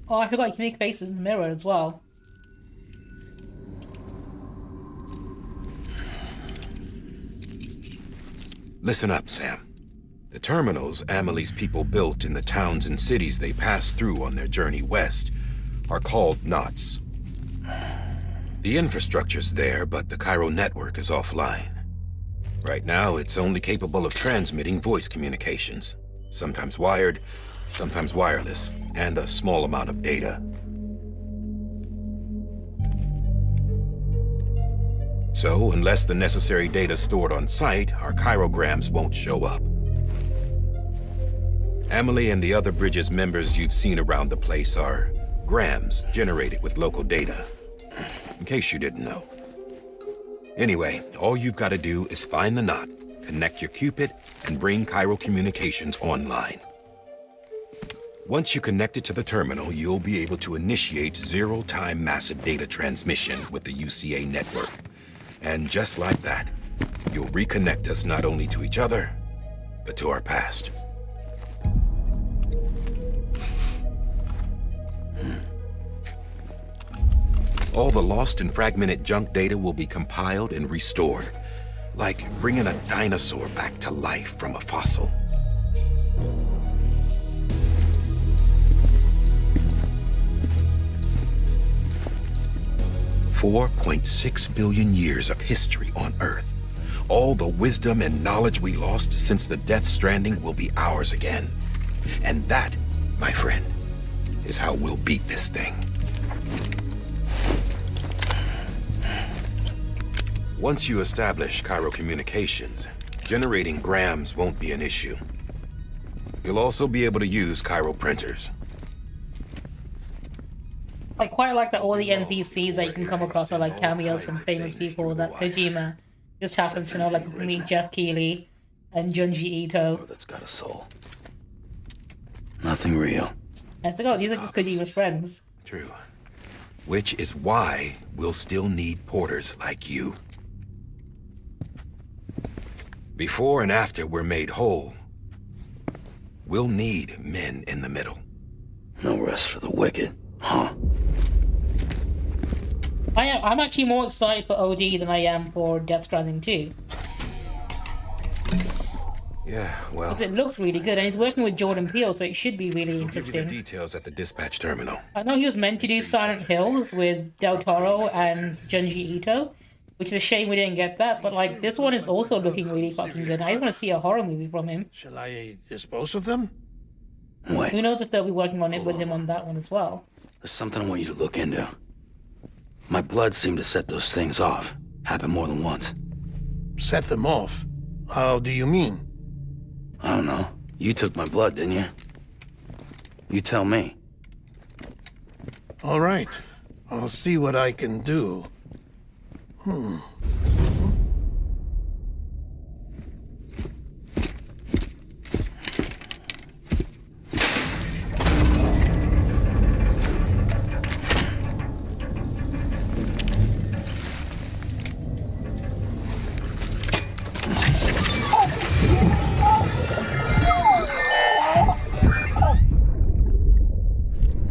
Oh, I forgot you can make faces in the mirror as well.
Listen up, Sam. The terminals Amelie's people built in the towns and cities they passed through on their journey west are called knots. The infrastructure's there, but the chiral network is offline. Right now, it's only capable of transmitting voice communications, sometimes wired, sometimes wireless, and a small amount of data. So, unless the necessary data stored on site, our chirograms won't show up. Amelie and the other Bridges members you've seen around the place are grams generated with local data, in case you didn't know. Anyway, all you've got to do is find the knot, connect your Cupid, and bring chiral communications online. Once you connect it to the terminal, you'll be able to initiate zero-time massive data transmission with the UCA network. And just like that, you'll reconnect us not only to each other, but to our past. All the lost and fragmented junk data will be compiled and restored, like bringing a dinosaur back to life from a fossil. $4.6 billion years of history on Earth. All the wisdom and knowledge we lost since the Death Stranding will be ours again. And that, my friend, is how we'll beat this thing. Once you establish Cairo communications, generating grams won't be an issue. You'll also be able to use Cairo printers.
I quite like that all the NPCs that you can come across are like cameos from famous people that Kojima just happens to know, like meet Jeff Keighley and Junji Ito.
Oh, that's got a soul. Nothing real.
And it's like, oh, these are just Kojima's friends.
True. Which is why we'll still need porters like you. Before and after we're made whole, we'll need men in the middle.
No rest for the wicked, huh?
I'm actually more excited for OD than I am for Death Stranding 2.
Yeah, well...
Because it looks really good, and he's working with Jordan Peele, so it should be really
We'll
interesting.
give you the details at the dispatch terminal.
I know he was meant to do Silent Hills with Del Toro and Junji Ito, which is a shame we didn't get that, but like, this one is also looking really fucking good. I just want to see a horror movie from him.
Shall I dispose of them?
Wait.
Who knows if they'll be working on it with him on that one as well.
There's something I want you to look into. My blood seemed to set those things off. Happened more than once.
Set them off? How do you mean?
I don't know. You took my blood, didn't you? You tell me.
All right. I'll see what I can do.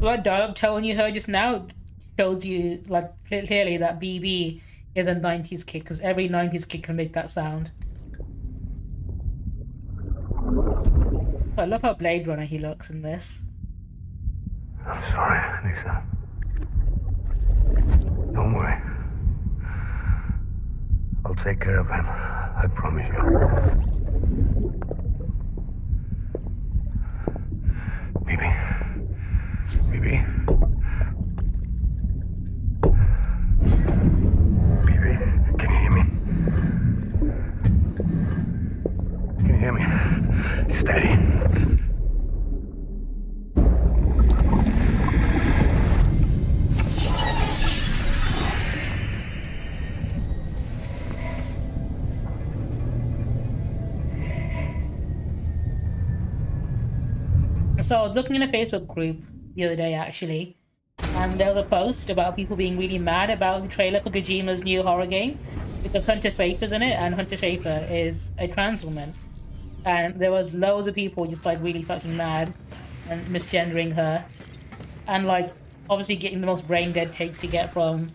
That dialogue tone you heard just now shows you, like, clearly that BB is a 90s kid, because every 90s kid can make that sound. I love how Blade Runner he looks in this.
I'm sorry, Lisa. Don't worry. I'll take care of him. I promise you. Baby. Baby. Baby, can you hear me? Can you hear me? Steady.
So I was looking in a Facebook group the other day, actually, and there was a post about people being really mad about the trailer for Kojima's new horror game, because Hunter Schafer's in it, and Hunter Schafer is a trans woman. And there was loads of people just, like, really fucking mad and misgendering her. And, like, obviously getting the most brain-dead takes you get from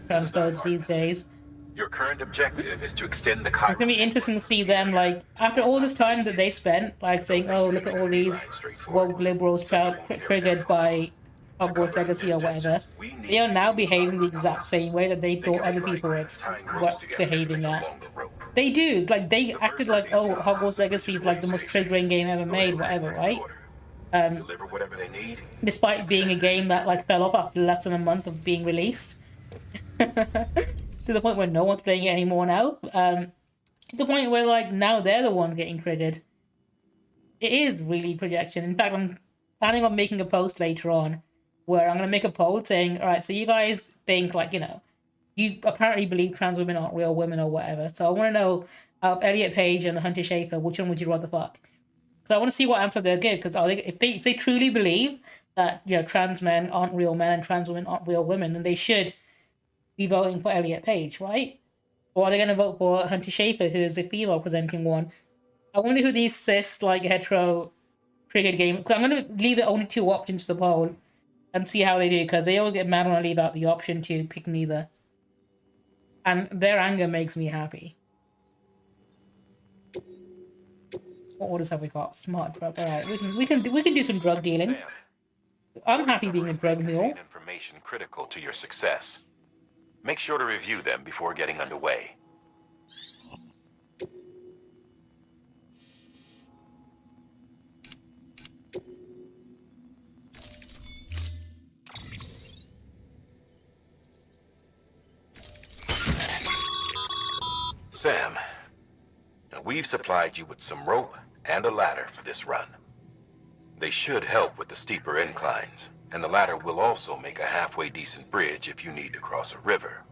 transphobes these days.
Your current objective is to extend the
It's gonna be interesting to see them, like, after all this time that they spent, like, saying, oh, look at all these woke liberals triggered by Hogwarts Legacy or whatever. They are now behaving the exact same way that they thought other people were behaving at. They do. Like, they acted like, oh, Hogwarts Legacy is, like, the most triggering game ever made, whatever, right? Despite being a game that, like, fell off after less than a month of being released. To the point where no one's playing it anymore now. To the point where, like, now they're the ones getting triggered. It is really projection. In fact, I'm planning on making a post later on where I'm going to make a poll saying, alright, so you guys think, like, you know, you apparently believe trans women aren't real women or whatever. So I want to know, out of Elliot Page and Hunter Schafer, which one would you rather fuck? Because I want to see what answer they'll give. Because if they truly believe that, you know, trans men aren't real men and trans women aren't real women, then they should be voting for Elliot Page, right? Or are they going to vote for Hunter Schafer, who is a female presenting one? I wonder who these cis, like, hetero triggered game... Because I'm going to leave it only 2 options to the poll and see how they do, because they always get mad when I leave out the option to pick neither. And their anger makes me happy. What orders have we got? Smart drug. Alright, we can do some drug dealing. I'm happy being a drug mule.
Information critical to your success. Make sure to review them before getting underway. Sam, we've supplied you with some rope and a ladder for this run. They should help with the steeper inclines, and the ladder will also make a halfway decent bridge if you need to cross a river.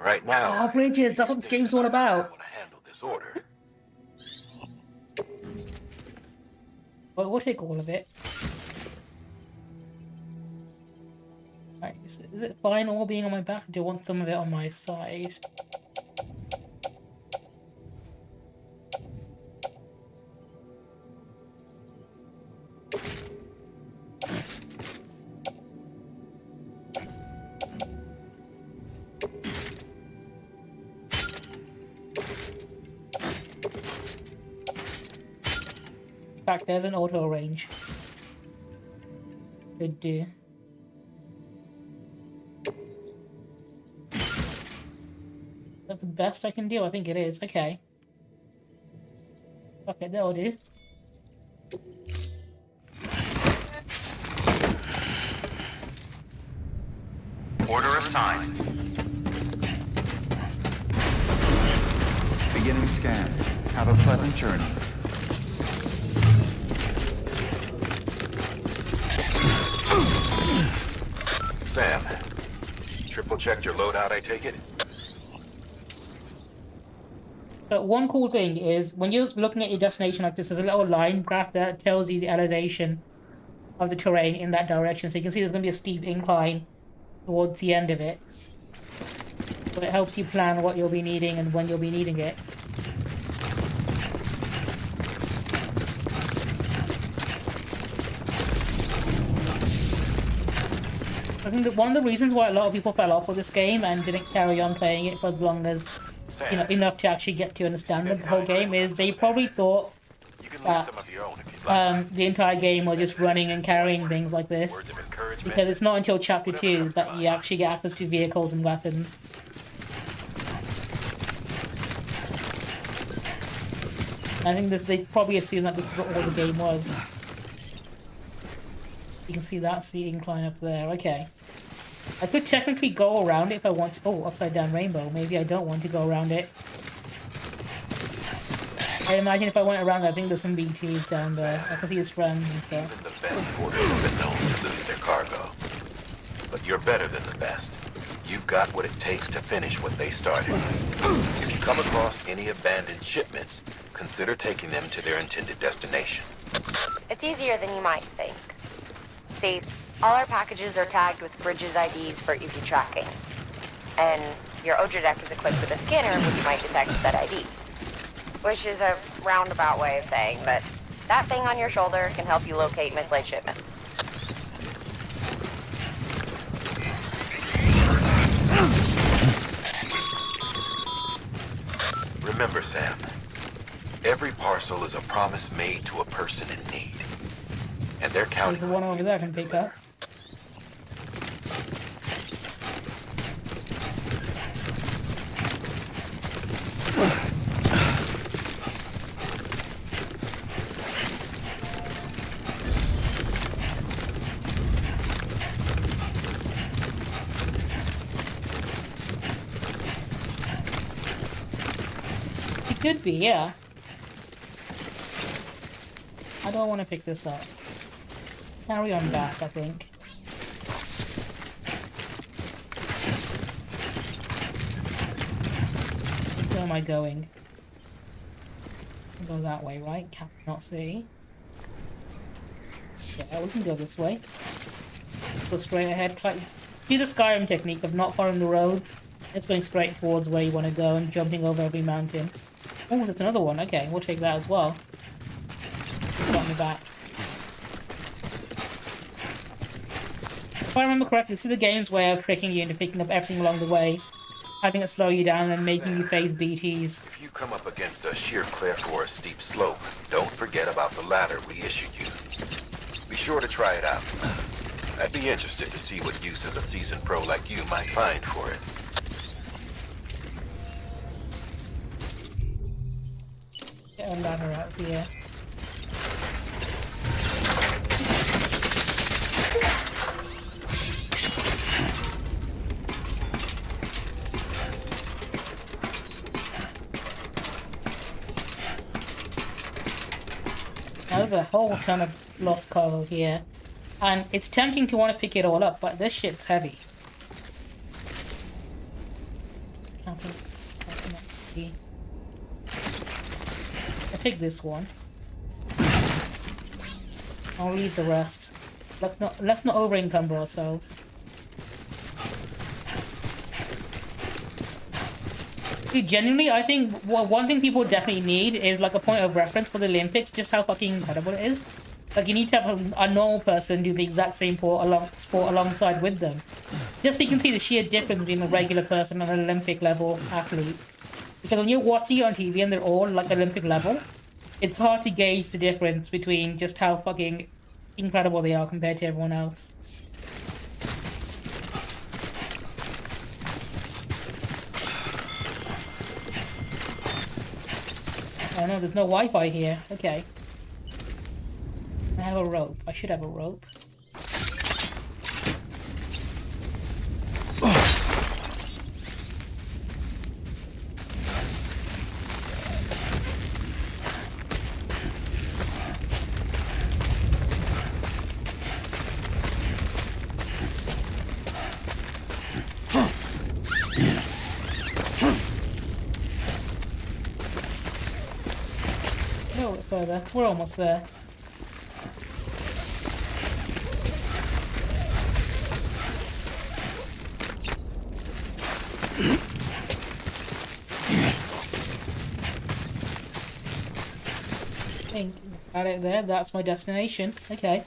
Right now...
Oh, bridges, that's what this game's all about.
I want to handle this order.
Well, we'll take all of it. Right, is it fine all being on my back? Do I want some of it on my side? In fact, there's an auto range. Could do. Is that the best I can do? I think it is. Okay. Okay, that'll do.
Order assigned. Beginning scan. Have a pleasant journey.
Sam, triple checked your loadout, I take it?
So one cool thing is, when you're looking at your destination like this, there's a little line graph that tells you the elevation of the terrain in that direction. So you can see there's going to be a steep incline towards the end of it. So it helps you plan what you'll be needing and when you'll be needing it. I think that one of the reasons why a lot of people fell off with this game and didn't carry on playing it for as long as, you know, enough to actually get to understand the whole game is they probably thought that the entire game was just running and carrying things like this, because it's not until chapter 2 that you actually get access to vehicles and weapons. I think they probably assume that this is what all the game was. You can see that's the incline up there. Okay. I could technically go around it if I want to. Oh, upside down rainbow. Maybe I don't want to go around it. I imagine if I went around, I think there's some BTs down there. I can see a strand and stuff.
Even the best porters have been known to lose their cargo. But you're better than the best. You've got what it takes to finish what they started. If you come across any abandoned shipments, consider taking them to their intended destination.
It's easier than you might think. See, all our packages are tagged with Bridges IDs for easy tracking. And your Odra deck is equipped with a scanner which might detect said IDs. Which is a roundabout way of saying that that thing on your shoulder can help you locate mislaid shipments.
Remember, Sam, every parcel is a promise made to a person in need. And they're counting.
There's the one over there I can pick up. It could be, yeah. I don't want to pick this up. Carry on back, I think. Where am I going? I'll go that way, right? Cannot see. Yeah, we can go this way. Go straight ahead. Try do the Skyrim technique of not following the roads It's going straight towards where you want to go and jumping over every mountain. Oh, there's another one. Okay, we'll take that as well. Got me back. If I remember correctly, this is the game's way of tricking you into picking up everything along the way, having it slow you down and making you face BTs.
If you come up against a sheer cliff or a steep slope, don't forget about the ladder we issued you. Be sure to try it out. I'd be interested to see what uses a seasoned pro like you might find for it.
Get a ladder out here. Now, there's a whole ton of lost cargo here. And it's tempting to want to pick it all up, but this shit's heavy. Something. I'll take this one. I'll leave the rest. Let's not over encumber ourselves. Dude, genuinely, I think one thing people definitely need is like a point of reference for the Olympics, just how fucking incredible it is. Like, you need to have a normal person do the exact same sport alongside with them. Just so you can see the sheer difference between a regular person and an Olympic level athlete. Because when you're watching it on TV and they're all like Olympic level, it's hard to gauge the difference between just how fucking incredible they are compared to everyone else. Oh no, there's no Wi-Fi here. Okay. I have a rope. I should have a rope. A little bit further. We're almost there. Got it there, that's my destination. Okay.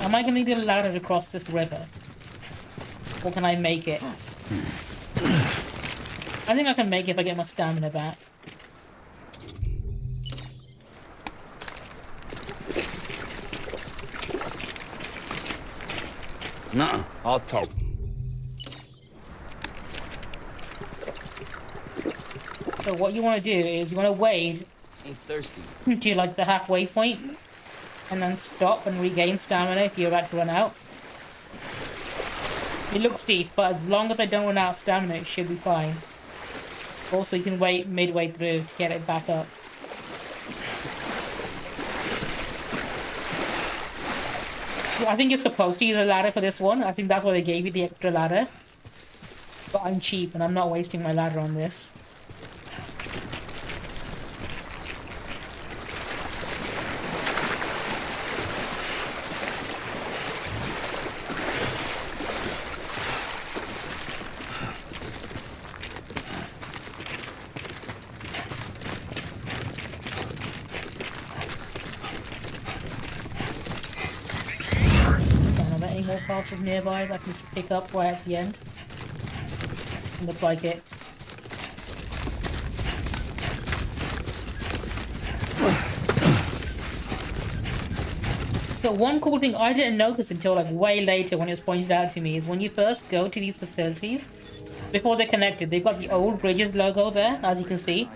Am I gonna need a ladder to cross this river? Or can I make it? I think I can make it if I get my stamina back.
Nuh-uh, I'll tow.
So what you want to do is you want to wade
Ain't thirsty.
to like the halfway point and then stop and regain stamina if you're about to run out. It looks steep, but as long as I don't run out of stamina, it should be fine. Also, you can wait midway through to get it back up. I think you're supposed to use a ladder for this one. I think that's why they gave you the extra ladder. But I'm cheap and I'm not wasting my ladder on this. More parts of nearby that I can just pick up right at the end. Looks like it. So one cool thing I didn't notice until like way later when it was pointed out to me is when you first go to these facilities, before they're connected, they've got the old Bridges logo there, as you can see.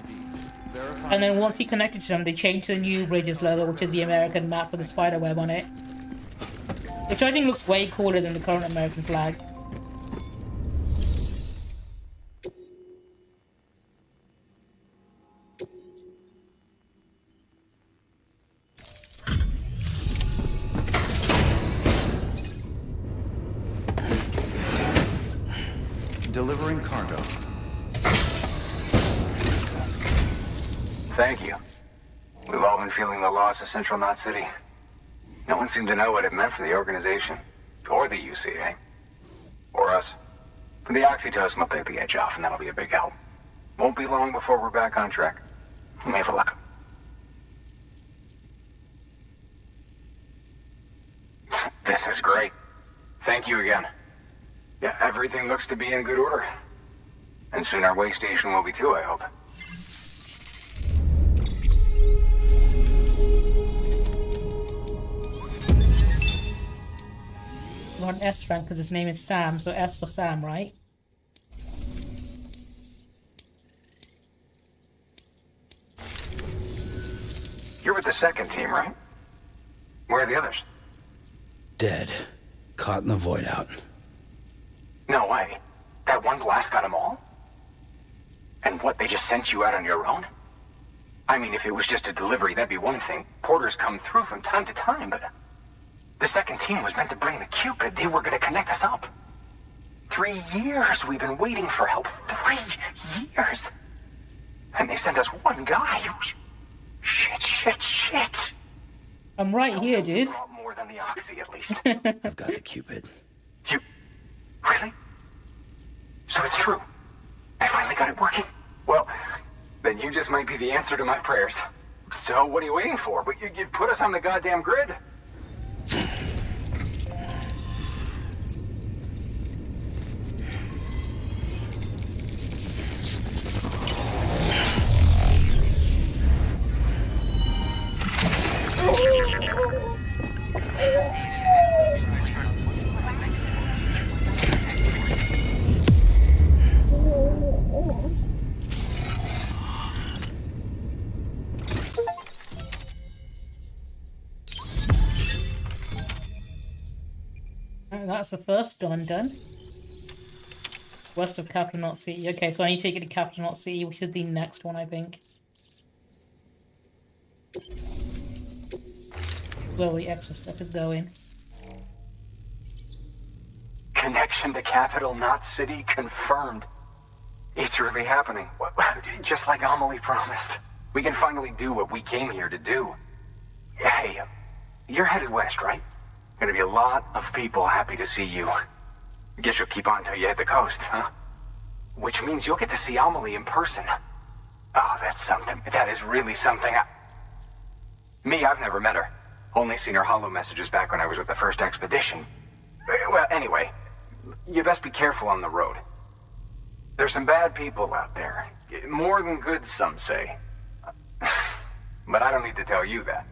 And then once you connect it to them, they change to the new Bridges logo, which is the American map with the spider web on it. Which I think looks way cooler than the current American flag.
Delivering cargo.
thank you. We've all been feeling the loss of Central Knot City. No one seemed to know what it meant for the organization. Or the UCA. Or us. The oxytocin will take the edge off, and that'll be a big help. Won't be long before we're back on track. You may have a look. This is great. Thank you again. Yeah, everything looks to be in good order. And soon our way station will be too, I hope.
Not an S rank because his name is Sam, so S for Sam, right?
You're with the second team, right? Where are the others?
Dead. Caught in the void out.
No way. That one blast got them all? And what, they just sent you out on your own? I mean, if it was just a delivery, that'd be one thing. Porters come through from time to time, but... The second team was meant to bring the Cupid. They were gonna connect us up. 3 years we've been waiting for help. 3 years! And they sent us one guy. Shit.
I'm right here, dude.
More than the Oxy, at least.
I've got the Cupid.
You... Really? So it's true. I finally got it working. Well, then you just might be the answer to my prayers. So what are you waiting for? But you put us on the goddamn grid.
That's the first one done. West of Capital Knot City. Okay, so I need to take it to Capital Knot City, which is the next one, I think. Where all the extra stuff is going.
Connection to Capital Knot City confirmed. It's really happening. Just like Amelie promised. We can finally do what we came here to do. Hey, you're headed west, right? Gonna be a lot of people happy to see you. Guess you'll keep on till you hit the coast, huh? Which means you'll get to see Amelie in person. Oh, that's something. That is really something. Me, I've never met her. Only seen her holo messages back when I was with the first expedition. Well, anyway, you best be careful on the road. There's some bad people out there. More than good, some say. But I don't need to tell you that.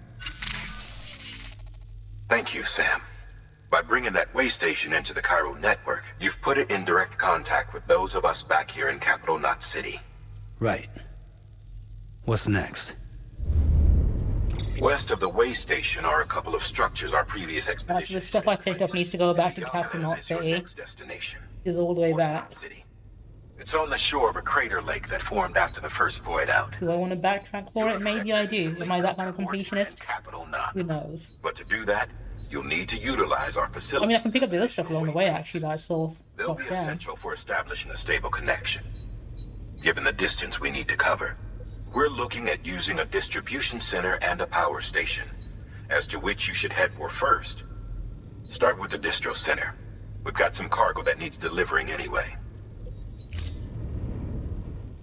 Thank you, Sam. By bringing that way station into the Cairo network, you've put it in direct contact with those of us back here in Capital Knot City.
Right. What's next?
West of the way station are a couple of structures our previous expedition.
That's the stuff I picked up needs to go back to Capital Knot City. Is all the way back.
It's on the shore of a crater lake that formed after the first void out.
Do I want to backtrack for it? Maybe I do. Am I that kind of completionist? Who knows?
But to do that, you'll need to utilize our facility.
I mean, I can pick up the other stuff along the way, actually, that I saw.
They'll be essential for establishing a stable connection. Given the distance we need to cover, we're looking at using a distribution center and a power station, as to which you should head for first. Start with the distro center. We've got some cargo that needs delivering anyway.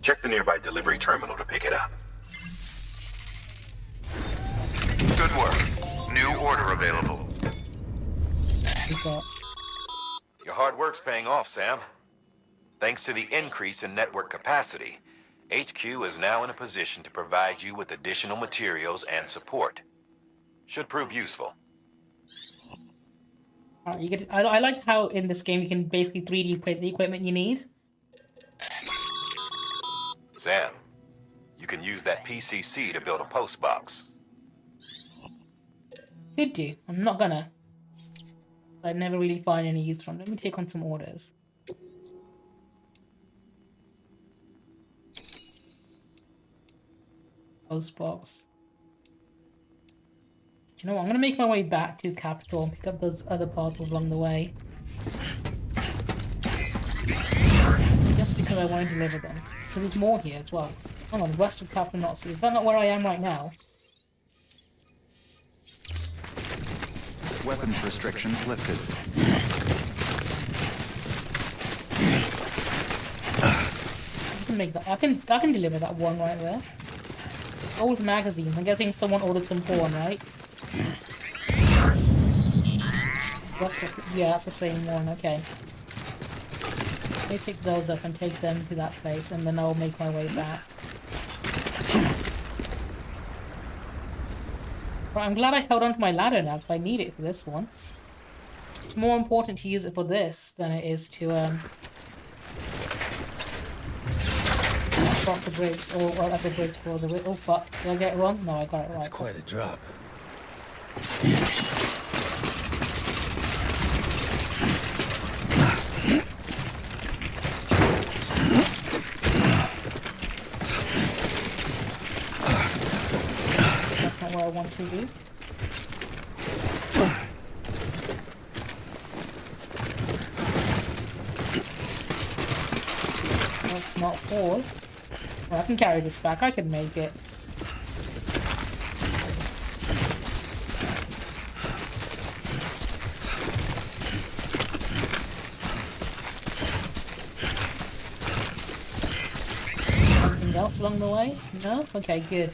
Check the nearby delivery terminal to pick it up.
Good work. New order available.
Your hard work's paying off, Sam. Thanks to the increase in network capacity, HQ is now in a position to provide you with additional materials and support. Should prove useful.
You get. I like how in this game you can basically 3D print the equipment you need.
Sam, you can use that PCC to build a post box.
Could do. I'm not gonna. I never really find any use from them. Let me take on some orders. Post box. Do you know what? I'm gonna make my way back to Capital and pick up those other parcels along the way. Just because I want to deliver them. Because there's more here as well. Hang on, west of Capital Knot City. Is that not where I am right now?
Weapons restrictions lifted.
I can make that. I can deliver that one right there. Old magazine. I'm guessing someone ordered some porn, right? Yeah, that's the same one. Okay. Let me pick those up and take them to that place, and then I'll make my way back. Right, I'm glad I held onto my ladder now, because I need it for this one. It's more important to use it for this than it is to cross the bridge, or at the bridge for the... Oh fuck, did I get it wrong? No, I got it right.
That's quite a drop.
That's not what I want to do. That's not all. Well, I can carry this back. I can make it. Anything else along the way? No? Okay, good.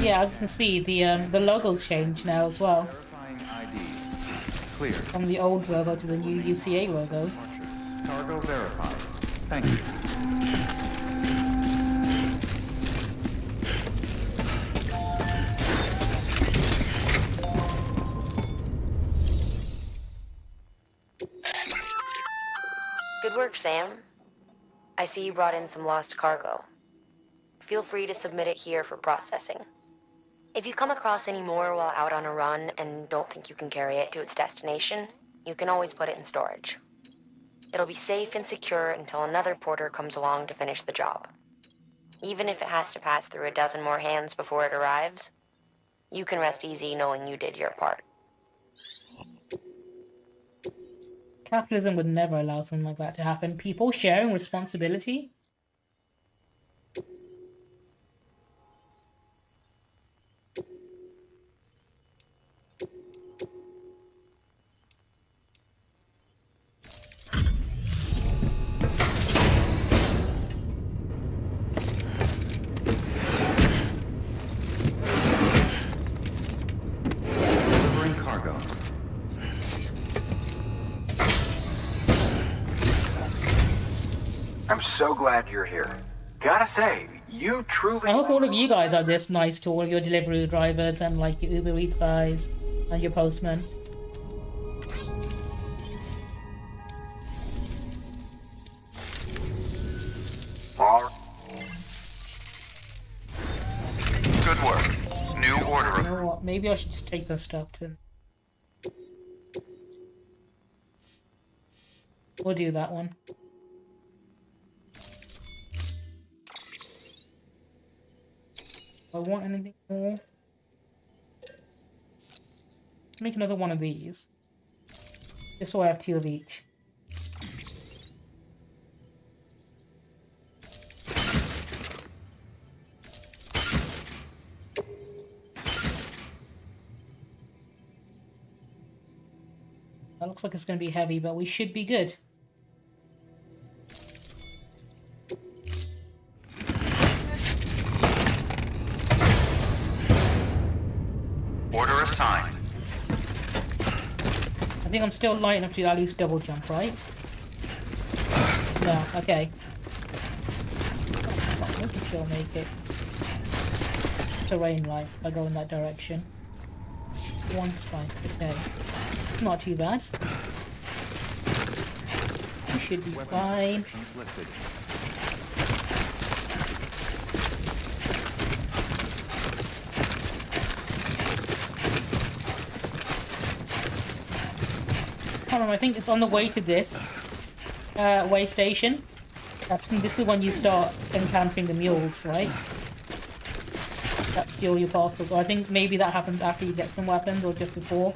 Yeah, I can see the logo's changed now as well.
Verifying ID. Clear.
From the old logo to the new UCA logo.
Cargo verified. Thank you.
Good work, Sam. I see you brought in some lost cargo. Feel free to submit it here for processing. If you come across any more while out on a run and don't think you can carry it to its destination, you can always put it in storage. It'll be safe and secure until another porter comes along to finish the job. Even if it has to pass through a dozen more hands before it arrives, you can rest easy knowing you did your part.
Capitalism would never allow something like that to happen. People sharing responsibility?
Delivering cargo.
I'm so glad you're here. Gotta say, you truly...
I hope all of you guys are this nice to all of your delivery drivers and like your Uber Eats guys and your postmen.
Good work. New order.
You know what? Maybe I should just take this stuff to... We'll do that one. Do I want anything more? Let's make another one of these. Just so I have 2 of each. That looks like it's going to be heavy, but we should be good.
Order assigned.
I think I'm still light enough to at least double jump, right? No, okay. I can still make it. Terrain light if I go in that direction. Just one spike, okay. Not too bad. We should be fine. Hold on, I think it's on the way to this way station. I think this is when you start encountering the mules, right? that steal your parcels. Or I think maybe that happens after you get some weapons or just before.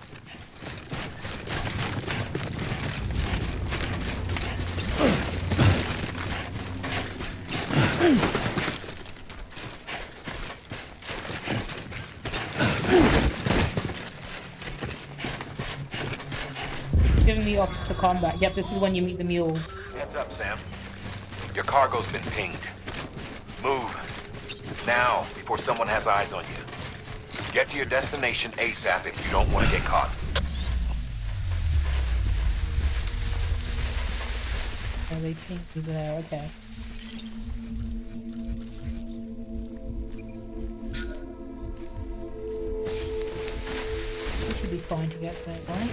Giving me options to combat. Yep, this is when you meet the mules.
Heads up, Sam. Your cargo's been pinged. Move. Now, before someone has eyes on you. Get to your destination ASAP if you don't want to get caught.
Oh, they pinged you there, okay. We should be fine to get there, right?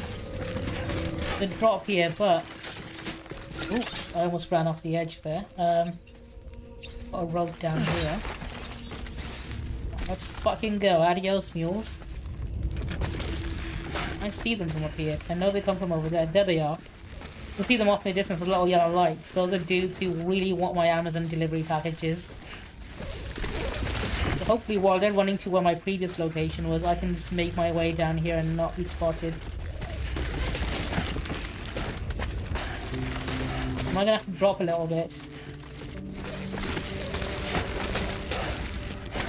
The drop here, but... Ooh, I almost ran off the edge there. Got a rope down here. Let's fucking go. Adios, mules. I see them from up here, 'cause I know they come from over there. There they are. You can see them off in the distance, little yellow lights. Those are dudes who really want my Amazon delivery packages. So hopefully while they're running to where my previous location was, I can just make my way down here and not be spotted. Am I gonna have to drop a little bit?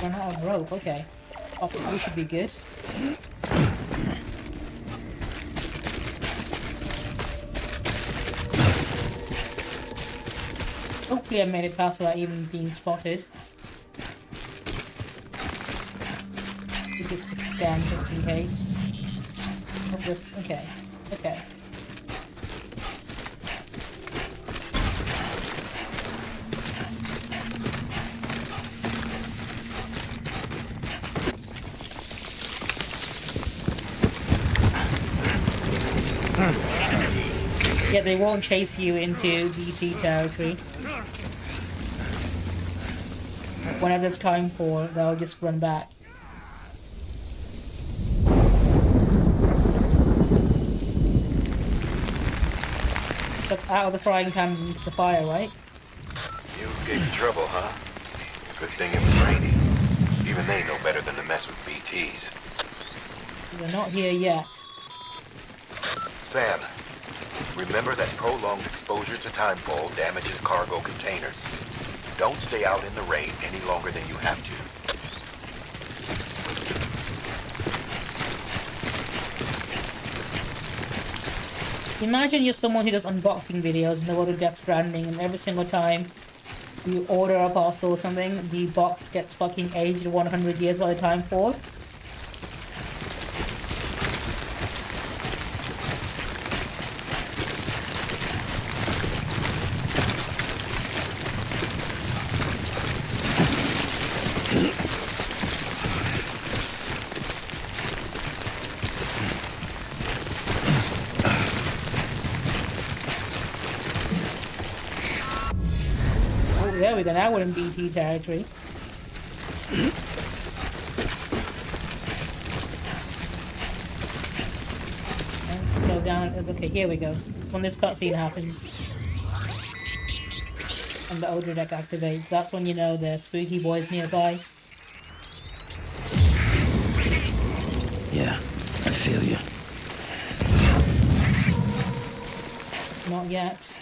Run out of rope, okay. We should be good. Hopefully I made it past without even being spotted. Just scan just in case. Hope this, okay. Okay. Yeah, they won't chase you into BT territory. Whenever there's time for it, they'll just run back. Look out of the frying pan into the fire, right?
Mules gave you trouble, huh? Good thing it was raining. Even they know better than to mess with BTs.
They're not here yet.
Sam, remember that prolonged exposure to timefall damages cargo containers. Don't stay out in the rain any longer than you have to.
Imagine you're someone who does unboxing videos in the world of Death Stranding, and every single time you order a parcel or something, the box gets fucking aged 100 years by the time for. There we go, now we're in BT territory. Slow down. Okay, here we go. When this cutscene happens and the odor deck activates, that's when you know there's spooky boys nearby.
Yeah, I feel you.
Not yet.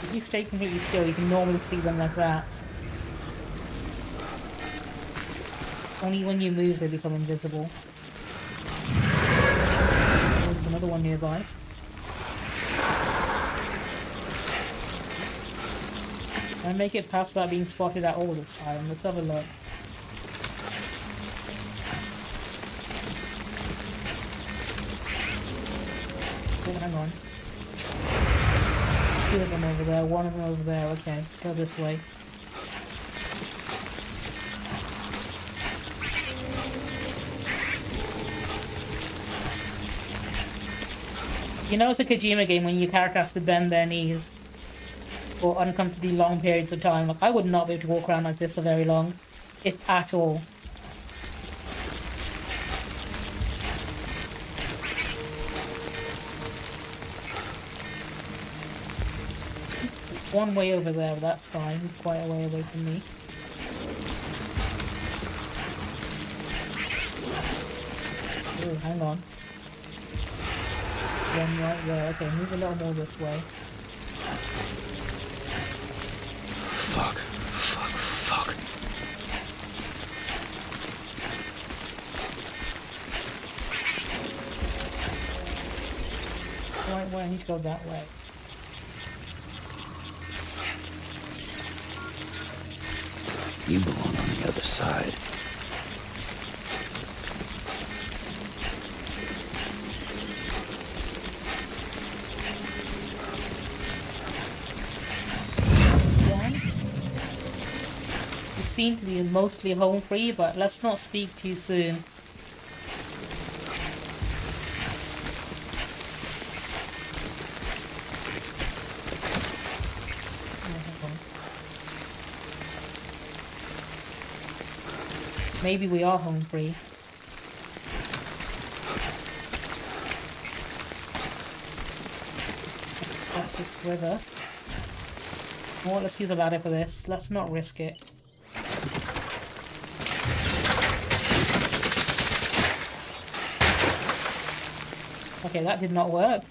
If you stay completely still, you can normally see them like that. Only when you move they become invisible. Oh, there's another one nearby. I make it past that being spotted at all this time. Let's have a look. Oh, hang on. Two of them over there, one of them over there. Okay, go this way. You know it's a Kojima game when your character has to bend their knees for uncomfortably long periods of time. Like, I would not be able to walk around like this for very long, if at all. one way over there, but that's fine. It's quite a way away from me. Oh, hang on. One right there. Okay, move a little more this way.
Fuck. Fuck.
Right way, I need to go that way.
You belong on the other side.
You seem to be mostly home free, but let's not speak too soon. Maybe we are home free. That's just river. Oh, let's use a ladder for this. Let's not risk it. Okay, that did not work.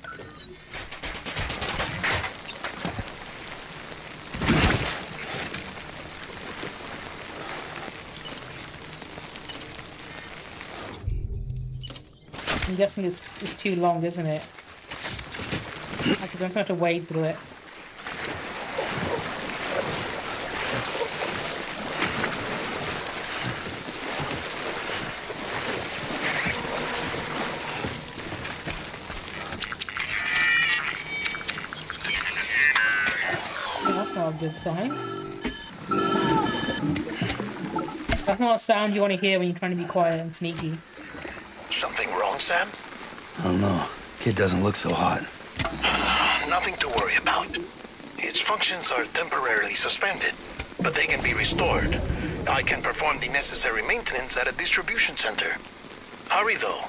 I'm guessing it's too long, isn't it? Okay, I'm just going to have to wade through it. Oh, that's not a good sign. That's not a sound you want to hear when you're trying to be quiet and sneaky.
Something wrong, Sam?
I don't know. Kid doesn't look so hot.
Nothing to worry about. Its functions are temporarily suspended, but they can be restored. I can perform the necessary maintenance at a distribution center. Hurry, though.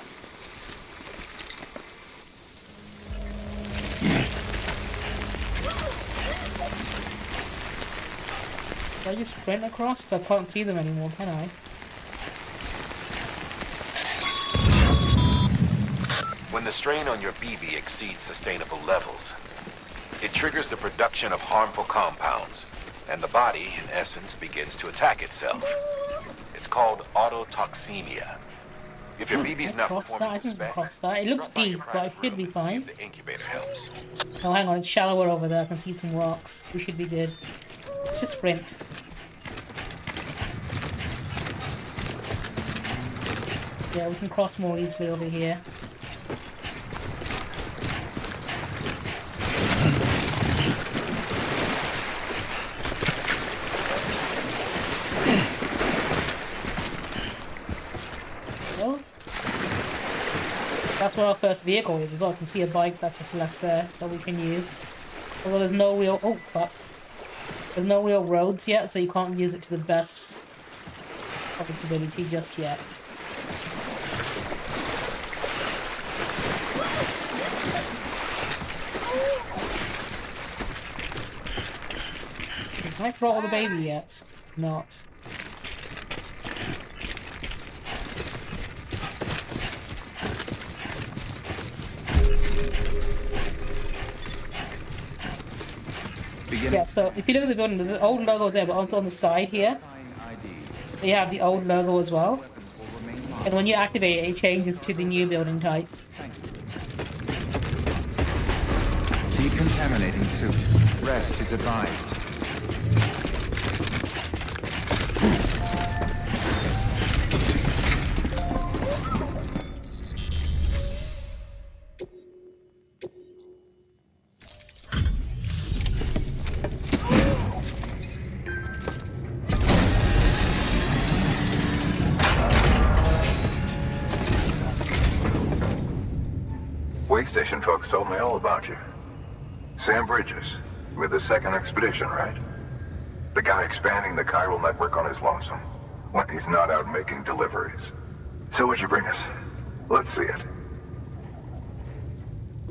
Can I just sprint across? I can't see them anymore, can I?
When the strain on your BB exceeds sustainable levels, it triggers the production of harmful compounds, and the body, in essence, begins to attack itself. It's called autotoxemia. If your BB's not performing to spec,
it looks deep, but I should be fine.
the incubator helps.
Oh, hang on, it's shallower over there. I can see some rocks. We should be good. Let's just sprint. Yeah, we can cross more easily over here. Well, that's what our first vehicle is as well. I can see a bike that's just left there that we can use. Although there's no real... Oh, fuck. There's no real roads yet, so you can't use it to the best of its ability just yet. Can I throttle the baby yet? Not. Yeah, so if you look at the building, there's an old logo there, but on the side here, they have the old logo as well. And when you activate it, it changes to the new building type.
Decontaminating suit. Rest is advised.
Way station folks told me all about you. Sam Bridges, with the second expedition, right? The guy expanding the chiral network on his lonesome, when he's not out making deliveries. So what'd you bring us? Let's see it.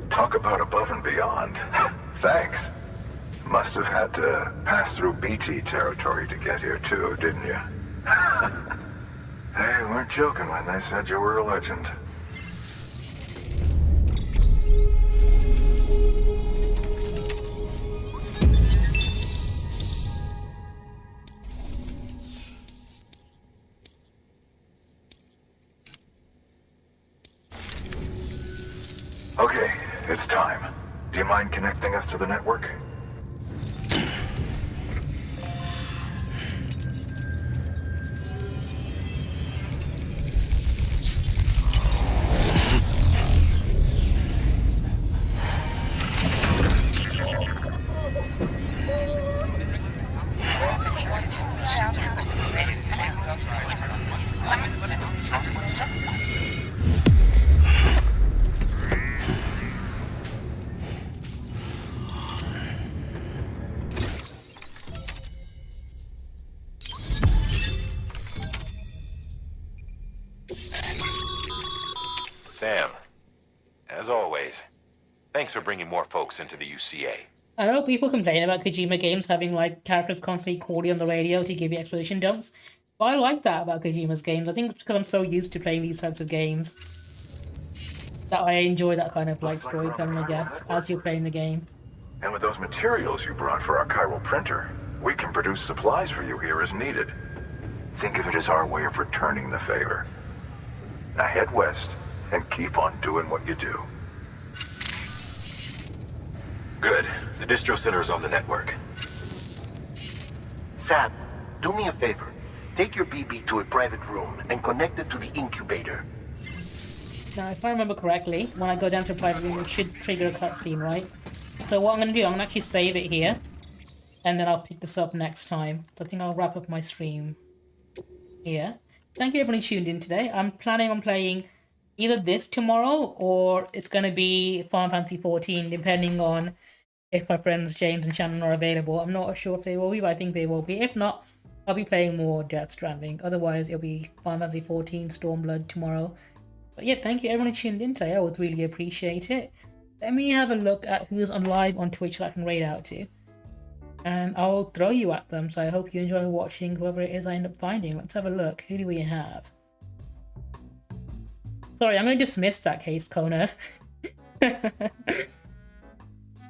Talk about above and beyond. Thanks. Must have had to pass through BT territory to get here too, didn't you? They weren't joking when they said you were a legend. Okay, it's time. Do you mind connecting us to the network?
Sam, as always, thanks for bringing more folks into the UCA.
I know people complain about Kojima games having like characters constantly call you on the radio to give you exposition dumps, but I like that about Kojima's games. I think it's because I'm so used to playing these types of games that I enjoy that kind of like storytelling, I guess, as you're playing the game.
And with those materials you brought for our chiral printer, we can produce supplies for you here as needed. Think of it as our way of returning the favor. Now head west and keep on doing what you do.
Good. The distro center is on the network.
Sam, do me a favor. Take your BB to a private room and connect it to the incubator.
Now, if I remember correctly, when I go down to private room, it should trigger a cutscene, right? So what I'm going to do, I'm going to actually save it here, and then I'll pick this up next time. So I think I'll wrap up my stream here. Thank you everyone who tuned in today. I'm planning on playing either this tomorrow, or it's going to be Final Fantasy 14, depending on if my friends James and Shannon are available. I'm not sure if they will be, but I think they will be. If not, I'll be playing more Death Stranding. Otherwise, it'll be Final Fantasy 14 Stormblood tomorrow. But yeah, thank you everyone who tuned in today. I would really appreciate it. Let me have a look at who's on live on Twitch that I can raid out to. And I'll throw you at them, so I hope you enjoy watching whoever it is I end up finding. Let's have a look. Who do we have? Sorry, I'm going to dismiss that case, Kona.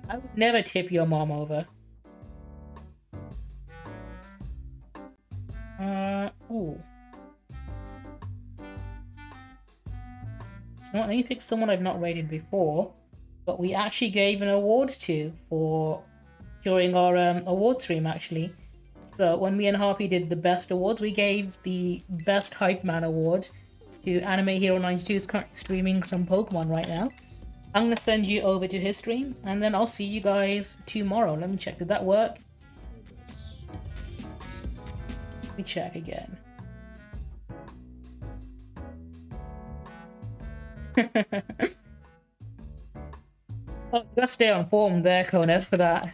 I would never tip your mom over. Ooh. Well, let me pick someone I've not rated before, but we actually gave an award to for during our award stream, actually. So when me and Harpy did the best awards, we gave the best hype man award to Anime Hero 92, who's currently streaming some Pokemon right now. I'm gonna send you over to his stream, and then I'll see you guys tomorrow. Let me check, did that work? Let me check again. Oh, you gotta stay on form there, Kona, for that.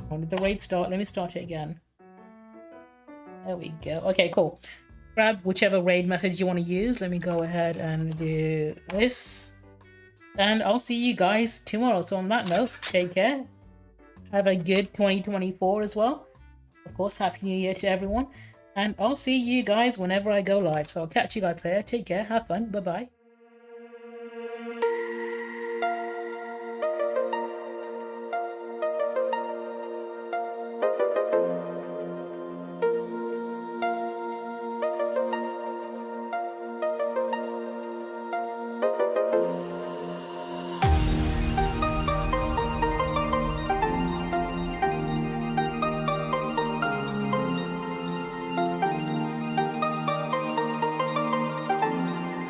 Oh, did the raid start? Let me start it again. There we go. Okay, cool. Grab whichever raid message you want to use. Let me go ahead and do this. And I'll see you guys tomorrow. So on that note, take care. Have a good 2024 as well. Of course, Happy New Year to everyone. And I'll see you guys whenever I go live. So I'll catch you guys there. Take care. Have fun. Bye-bye.